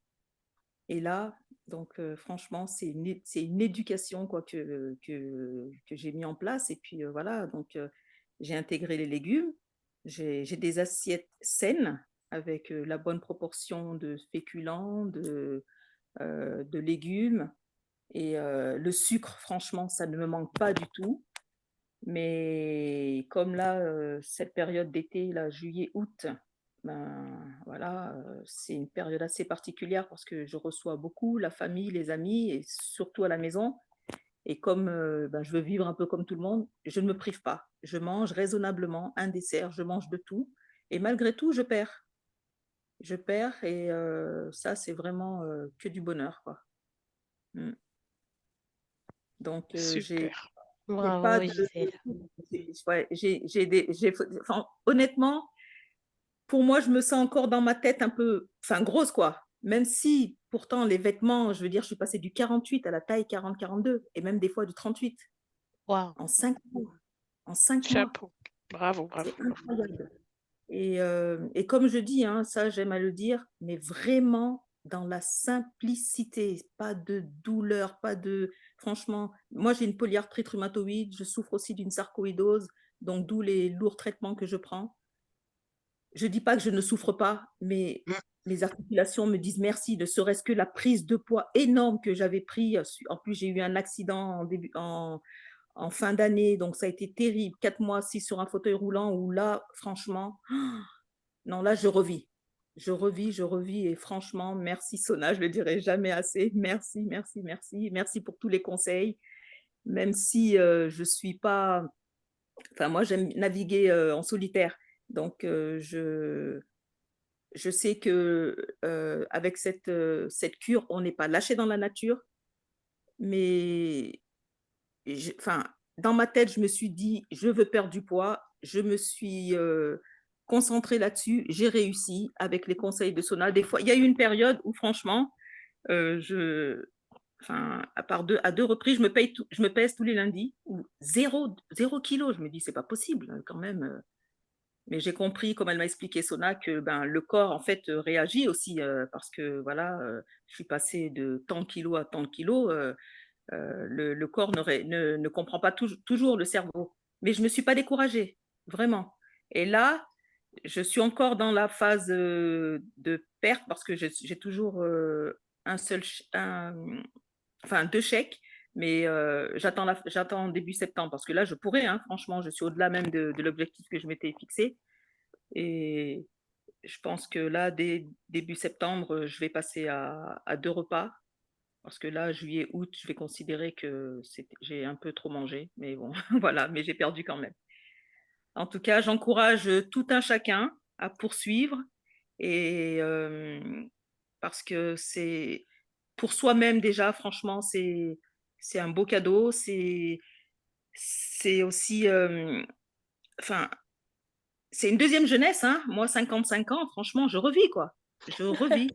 Et là, donc franchement, c'est une éducation quoi, que j'ai mis en place. Et puis voilà, donc j'ai intégré les légumes. J'ai des assiettes saines avec la bonne proportion de féculents, de légumes. Et le sucre, franchement, ça ne me manque pas du tout. Mais comme là, cette période d'été, là, juillet, août, ben voilà, c'est une période assez particulière parce que je reçois beaucoup la famille, les amis et surtout à la maison. Et comme ben, je veux vivre un peu comme tout le monde, je ne me prive pas. Je mange raisonnablement un dessert, je mange de tout. Et malgré tout, je perds. Je perds et ça, c'est vraiment que du bonheur, quoi. Mm. Donc, j'ai Super. pas Bravo, de. Gisèle. Ouais, enfin, honnêtement, pour moi, je me sens encore dans ma tête un peu, enfin, grosse, quoi. Même si, pourtant, les vêtements, je veux dire, je suis passée du 48 à la taille 40-42 et même des fois du 38 Wow. en 5 mois. En 5 mois. Chapeau. Bravo, bravo. C'est incroyable. Et comme je dis, hein, ça, j'aime à le dire, mais vraiment dans la simplicité, pas de douleur, pas de... Franchement, moi, j'ai une polyarthrite rhumatoïde, je souffre aussi d'une sarcoïdose, donc d'où les lourds traitements que je prends. Je dis pas que je ne souffre pas, mais mes articulations me disent merci, ne serait-ce que la prise de poids énorme que j'avais pris. En plus, j'ai eu un accident en fin d'année, donc ça a été terrible. 4 mois assis sur un fauteuil roulant où là, franchement, non, là, je revis. Je revis et franchement, merci Sona, je ne le dirai jamais assez. Merci, merci, merci. Merci pour tous les conseils. Même si je suis pas... Enfin, moi, j'aime naviguer en solitaire. Donc, je sais que avec cette cure, on n'est pas lâché dans la nature. Mais enfin, dans ma tête, je me suis dit, je veux perdre du poids. Je me suis concentrée là-dessus. J'ai réussi avec les conseils de Sona. Des fois, il y a eu une période où, franchement, enfin, à deux reprises, je me pèse tous les lundis. Ou zéro kilo. Je me dis, c'est pas possible quand même. Mais j'ai compris, comme elle m'a expliqué, Sona, que ben, le corps, en fait, réagit aussi. Parce que, voilà, je suis passée de tant de kilos à tant de kilos. Le corps ne comprend pas toujours le cerveau. Mais je ne me suis pas découragée, vraiment. Et là, je suis encore dans la phase de perte parce que j'ai toujours enfin 2 chèques, mais j'attends début septembre parce que là, je pourrais, hein, franchement, je suis au-delà même de l'objectif que je m'étais fixé. Et je pense que là, dès début septembre, je vais passer à 2 repas parce que là, juillet, août, je vais considérer que j'ai un peu trop mangé. Mais bon, voilà, mais j'ai perdu quand même. En tout cas, j'encourage tout un chacun à poursuivre et parce que c'est pour soi-même déjà, franchement, c'est un beau cadeau. C'est aussi, enfin, c'est une deuxième jeunesse. Hein. Moi, 55 ans, franchement, je revis quoi. Je revis.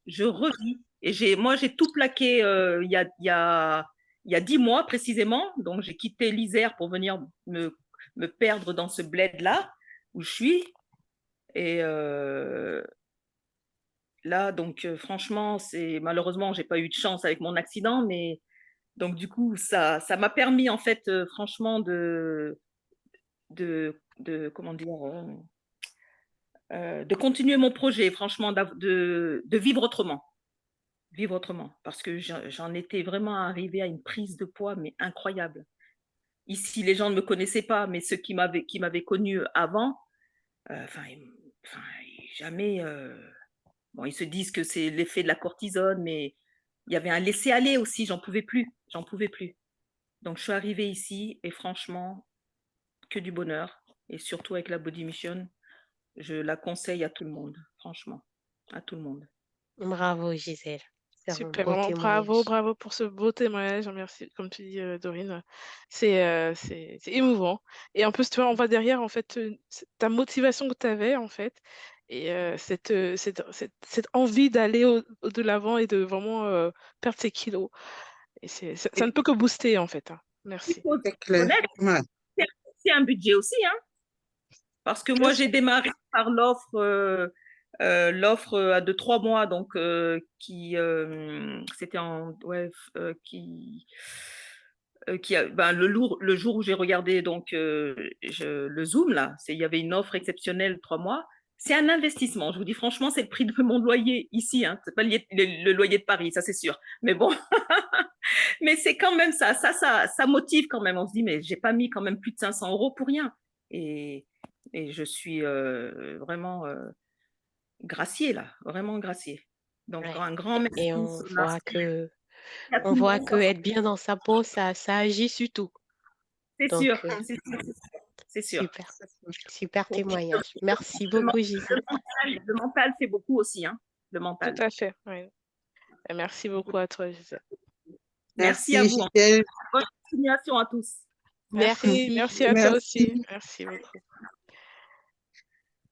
Je revis. Et moi, j'ai tout plaqué il y a 10 mois précisément. Donc, j'ai quitté l'Isère pour venir me perdre dans ce bled-là où je suis. Et là, donc, franchement, malheureusement, j'ai pas eu de chance avec mon accident. Mais donc, du coup, ça m'a permis, en fait, franchement, comment dire, de continuer mon projet, franchement, de vivre autrement. Vivre autrement, parce que j'en étais vraiment arrivée à une prise de poids, mais incroyable. Ici, les gens ne me connaissaient pas, mais ceux qui m'avaient connu avant, enfin, jamais. Bon, ils se disent que c'est l'effet de la cortisone, mais il y avait un laisser-aller aussi, j'en pouvais plus, j'en pouvais plus. Donc, je suis arrivée ici et franchement, que du bonheur. Et surtout avec la Body Mission, je la conseille à tout le monde, franchement, à tout le monde. Bravo, Gisèle. C'est un Super, beau vraiment bravo, témoignage. bravo pour ce beau témoignage. Merci, comme tu dis, Dorine. C'est émouvant. Et en plus, tu vois, on voit derrière, en fait, ta motivation que tu avais, en fait, et cette envie d'aller de l'avant et de vraiment perdre ces kilos. Et ça ne peut que booster, en fait, hein. Il Merci. faut être C'est clair. honnête, Ouais. c'est un budget aussi, hein, parce que Bien moi, j'ai sûr. démarré par l'offre de 3 mois, donc c'était ben, le jour où j'ai regardé donc le Zoom là, il y avait une offre exceptionnelle 3 mois. C'est un investissement. Je vous dis franchement, c'est le prix de mon loyer ici. Hein. C'est pas le loyer de Paris, ça c'est sûr. Mais bon, mais c'est quand même ça motive quand même. On se dit, mais j'ai pas mis quand même plus de 500 euros pour rien. Et, et je suis vraiment graciée là, vraiment graciée. Donc Ouais. un grand Et merci, Sona. À on tout le voit monde, que être bien dans sa peau, ça agit sur tout. c'est sûr, Donc, c'est sûr, c'est sûr. super, super Donc, témoignage. Merci le, beaucoup, Gisèle. le mental fait beaucoup aussi, hein, le Tout mental. à fait. Oui. Et merci beaucoup à toi, Gisèle. Merci à Merci, vous. Gisèle. Bonne continuation à tous. Merci, Merci. merci à toi aussi. Merci. Merci beaucoup.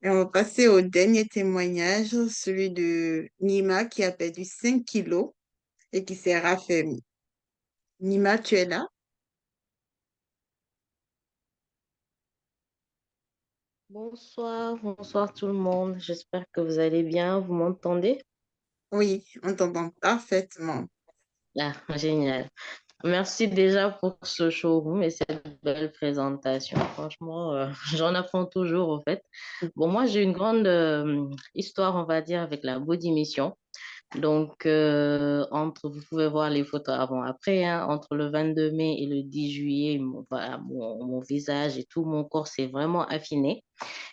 Et on va passer au dernier témoignage, celui de Nima qui a perdu 5 kilos et qui s'est raffermi. Nima, tu es là? Bonsoir, bonsoir tout le monde. J'espère que vous allez bien. Vous m'entendez? Oui, on t'entend parfaitement. Ah, génial. Merci déjà pour ce showroom et cette belle présentation. Franchement, j'en apprends toujours en fait. Bon, moi, j'ai une grande histoire, on va dire, avec la Body Mission. Donc, vous pouvez voir les photos avant-après, hein, entre le 22 mai et le 10 juillet, voilà, mon visage et tout mon corps s'est vraiment affiné.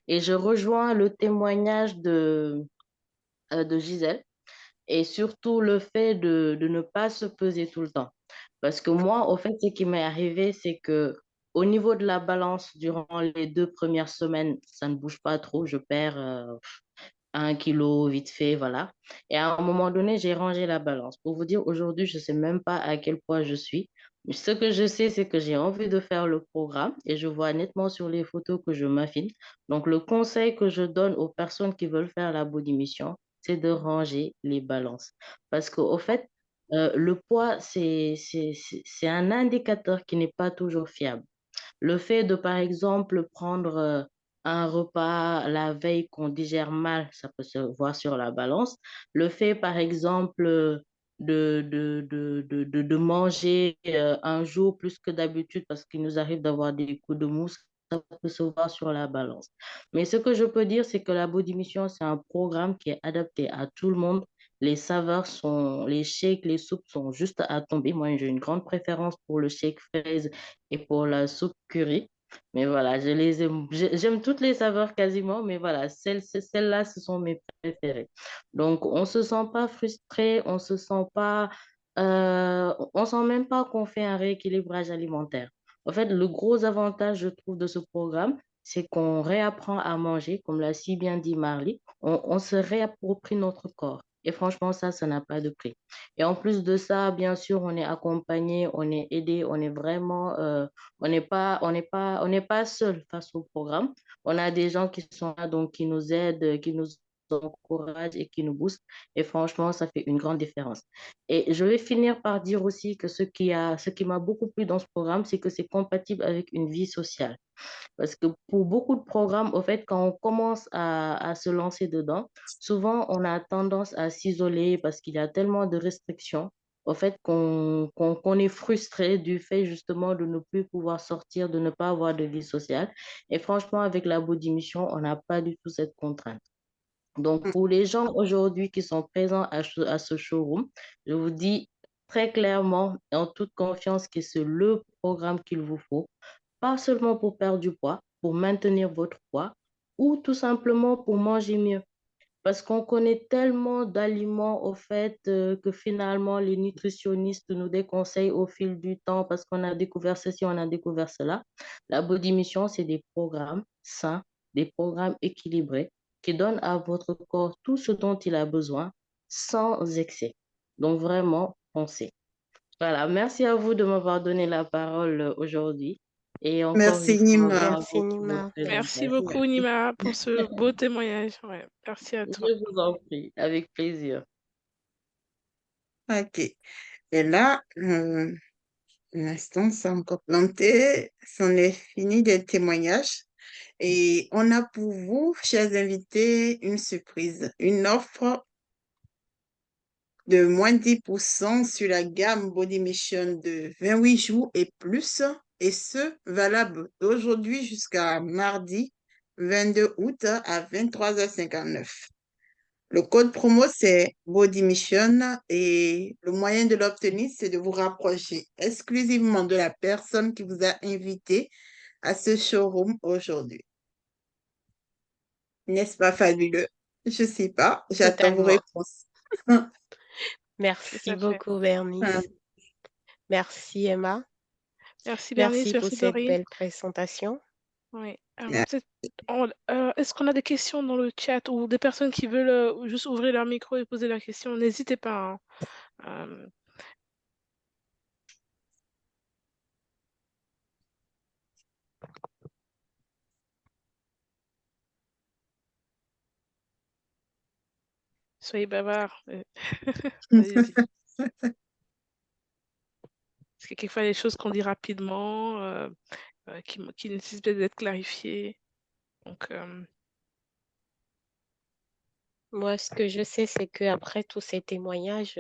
Et je rejoins le témoignage de Gisèle et surtout le fait de ne pas se peser tout le temps. Parce que moi, au fait, ce qui m'est arrivé, c'est que au niveau de la balance, durant les 2 premières semaines, ça ne bouge pas trop. Je perds 1 kilo vite fait, voilà. Et à un moment donné, j'ai rangé la balance. Pour vous dire, aujourd'hui, je ne sais même pas à quel point je suis. Mais ce que je sais, c'est que j'ai envie de faire le programme et je vois nettement sur les photos que je m'affine. Donc, le conseil que je donne aux personnes qui veulent faire la body mission, c'est de ranger les balances. Parce qu'au fait, le poids, c'est un indicateur qui n'est pas toujours fiable. Le fait de, par exemple, prendre un repas la veille qu'on digère mal, ça peut se voir sur la balance. Le fait, par exemple, de manger un jour plus que d'habitude parce qu'il nous arrive d'avoir des coups de mousse, ça peut se voir sur la balance. Mais ce que je peux dire, c'est que la Body Mission, c'est un programme qui est adapté à tout le monde. Les shakes, les soupes sont juste à tomber. Moi, j'ai une grande préférence pour le shake fraise et pour la soupe curry. Mais voilà, je les aime. J'aime toutes les saveurs quasiment, mais voilà, celles-là, ce sont mes préférées. Donc, on ne se sent pas frustré, on sent même pas qu'on fait un rééquilibrage alimentaire. En fait, le gros avantage, je trouve, de ce programme, c'est qu'on réapprend à manger, comme l'a si bien dit Marley, on se réapproprie notre corps. Et franchement, ça n'a pas de prix. Et en plus de ça, bien sûr, on est accompagné, on est aidé, on est vraiment, on n'est pas seul face au programme. On a des gens qui sont là, donc qui nous aident, qui nous encouragent et qui nous boostent. Et franchement, ça fait une grande différence. Et je vais finir par dire aussi que ce qui m'a beaucoup plu dans ce programme, c'est que c'est compatible avec une vie sociale. Parce que pour beaucoup de programmes, au fait, quand on commence à se lancer dedans, souvent on a tendance à s'isoler parce qu'il y a tellement de restrictions, au fait, qu'on est frustré du fait justement de ne plus pouvoir sortir, de ne pas avoir de vie sociale. Et franchement, avec la Body Mission, on n'a pas du tout cette contrainte. Donc, pour les gens aujourd'hui qui sont présents à ce showroom, je vous dis très clairement et en toute confiance que c'est le programme qu'il vous faut, pas seulement pour perdre du poids, pour maintenir votre poids ou tout simplement pour manger mieux. Parce qu'on connaît tellement d'aliments au fait que finalement les nutritionnistes nous déconseillent au fil du temps parce qu'on a découvert ceci, on a découvert cela. La Body Mission, c'est des programmes sains, des programmes équilibrés qui donnent à votre corps tout ce dont il a besoin sans excès. Donc vraiment, pensez. Voilà, merci à vous de m'avoir donné la parole aujourd'hui. Et encore une Merci, fois, Nima. Merci, bravo pour votre Nima. Merci présentation. beaucoup, Nima, pour ce beau témoignage. Ouais, merci à toi. Je vous en prie, avec plaisir. OK. Et là, un instant, ça a encore planté. C'en est fini des témoignages. Et on a pour vous, chers invités, une surprise, une offre de moins 10% sur la gamme Body Mission de 28 jours et plus, et ce, valable d'aujourd'hui jusqu'à mardi 22 août à 23h59. Le code promo, c'est Body Mission et le moyen de l'obtenir, c'est de vous rapprocher exclusivement de la personne qui vous a invité à ce showroom aujourd'hui. N'est-ce pas fabuleux? Je sais pas, j'attends vos Totalement. réponses. Tout Merci à fait. beaucoup, Bernice. Merci, Emma. Merci, Bernice. Merci pour Merci, cette Dorine. belle présentation. Oui. Ah, Est-ce qu'on a des questions dans le chat ou des personnes qui veulent juste ouvrir leur micro et poser leurs questions? N'hésitez pas, hein. Soyez bavards. Allez-y. Parce que quelquefois, les choses qu'on dit rapidement, qui nécessitent peut-être d'être clarifiées. Donc, Moi, ce que je sais, c'est qu'après tous ces témoignages,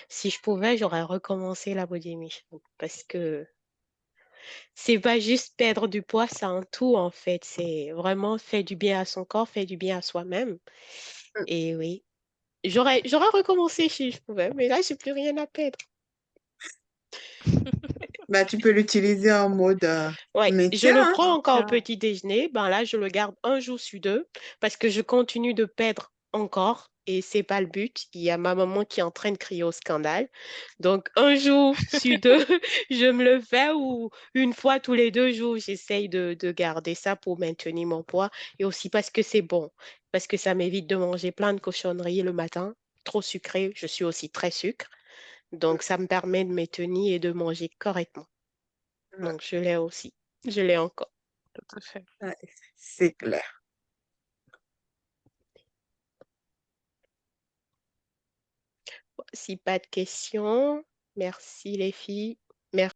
si je pouvais, j'aurais recommencé la body mission. Parce que c'est pas juste perdre du poids, c'est un tout, en fait. C'est vraiment faire du bien à son corps, faire du bien à soi-même. Et oui, j'aurais recommencé si je pouvais, mais là, j'ai plus rien à perdre. bah, tu peux l'utiliser en mode Ouais, je maintien, le hein. prends encore au ah, petit déjeuner. Ben là, je le garde un jour sur deux parce que je continue de perdre encore et c'est pas le but. Il y a ma maman qui est en train de crier au scandale. Donc, un jour sur deux, je me le fais ou une fois tous les 2 jours, j'essaye de garder ça pour maintenir mon poids et aussi parce que c'est bon, parce que ça m'évite de manger plein de cochonneries le matin, trop sucré. Je suis aussi très sucre. Donc, ça me permet de me tenir et de manger correctement. Donc, je l'ai aussi. Je l'ai encore. tout à fait. Ouais, c'est clair. Si pas de questions, merci les filles. Merci.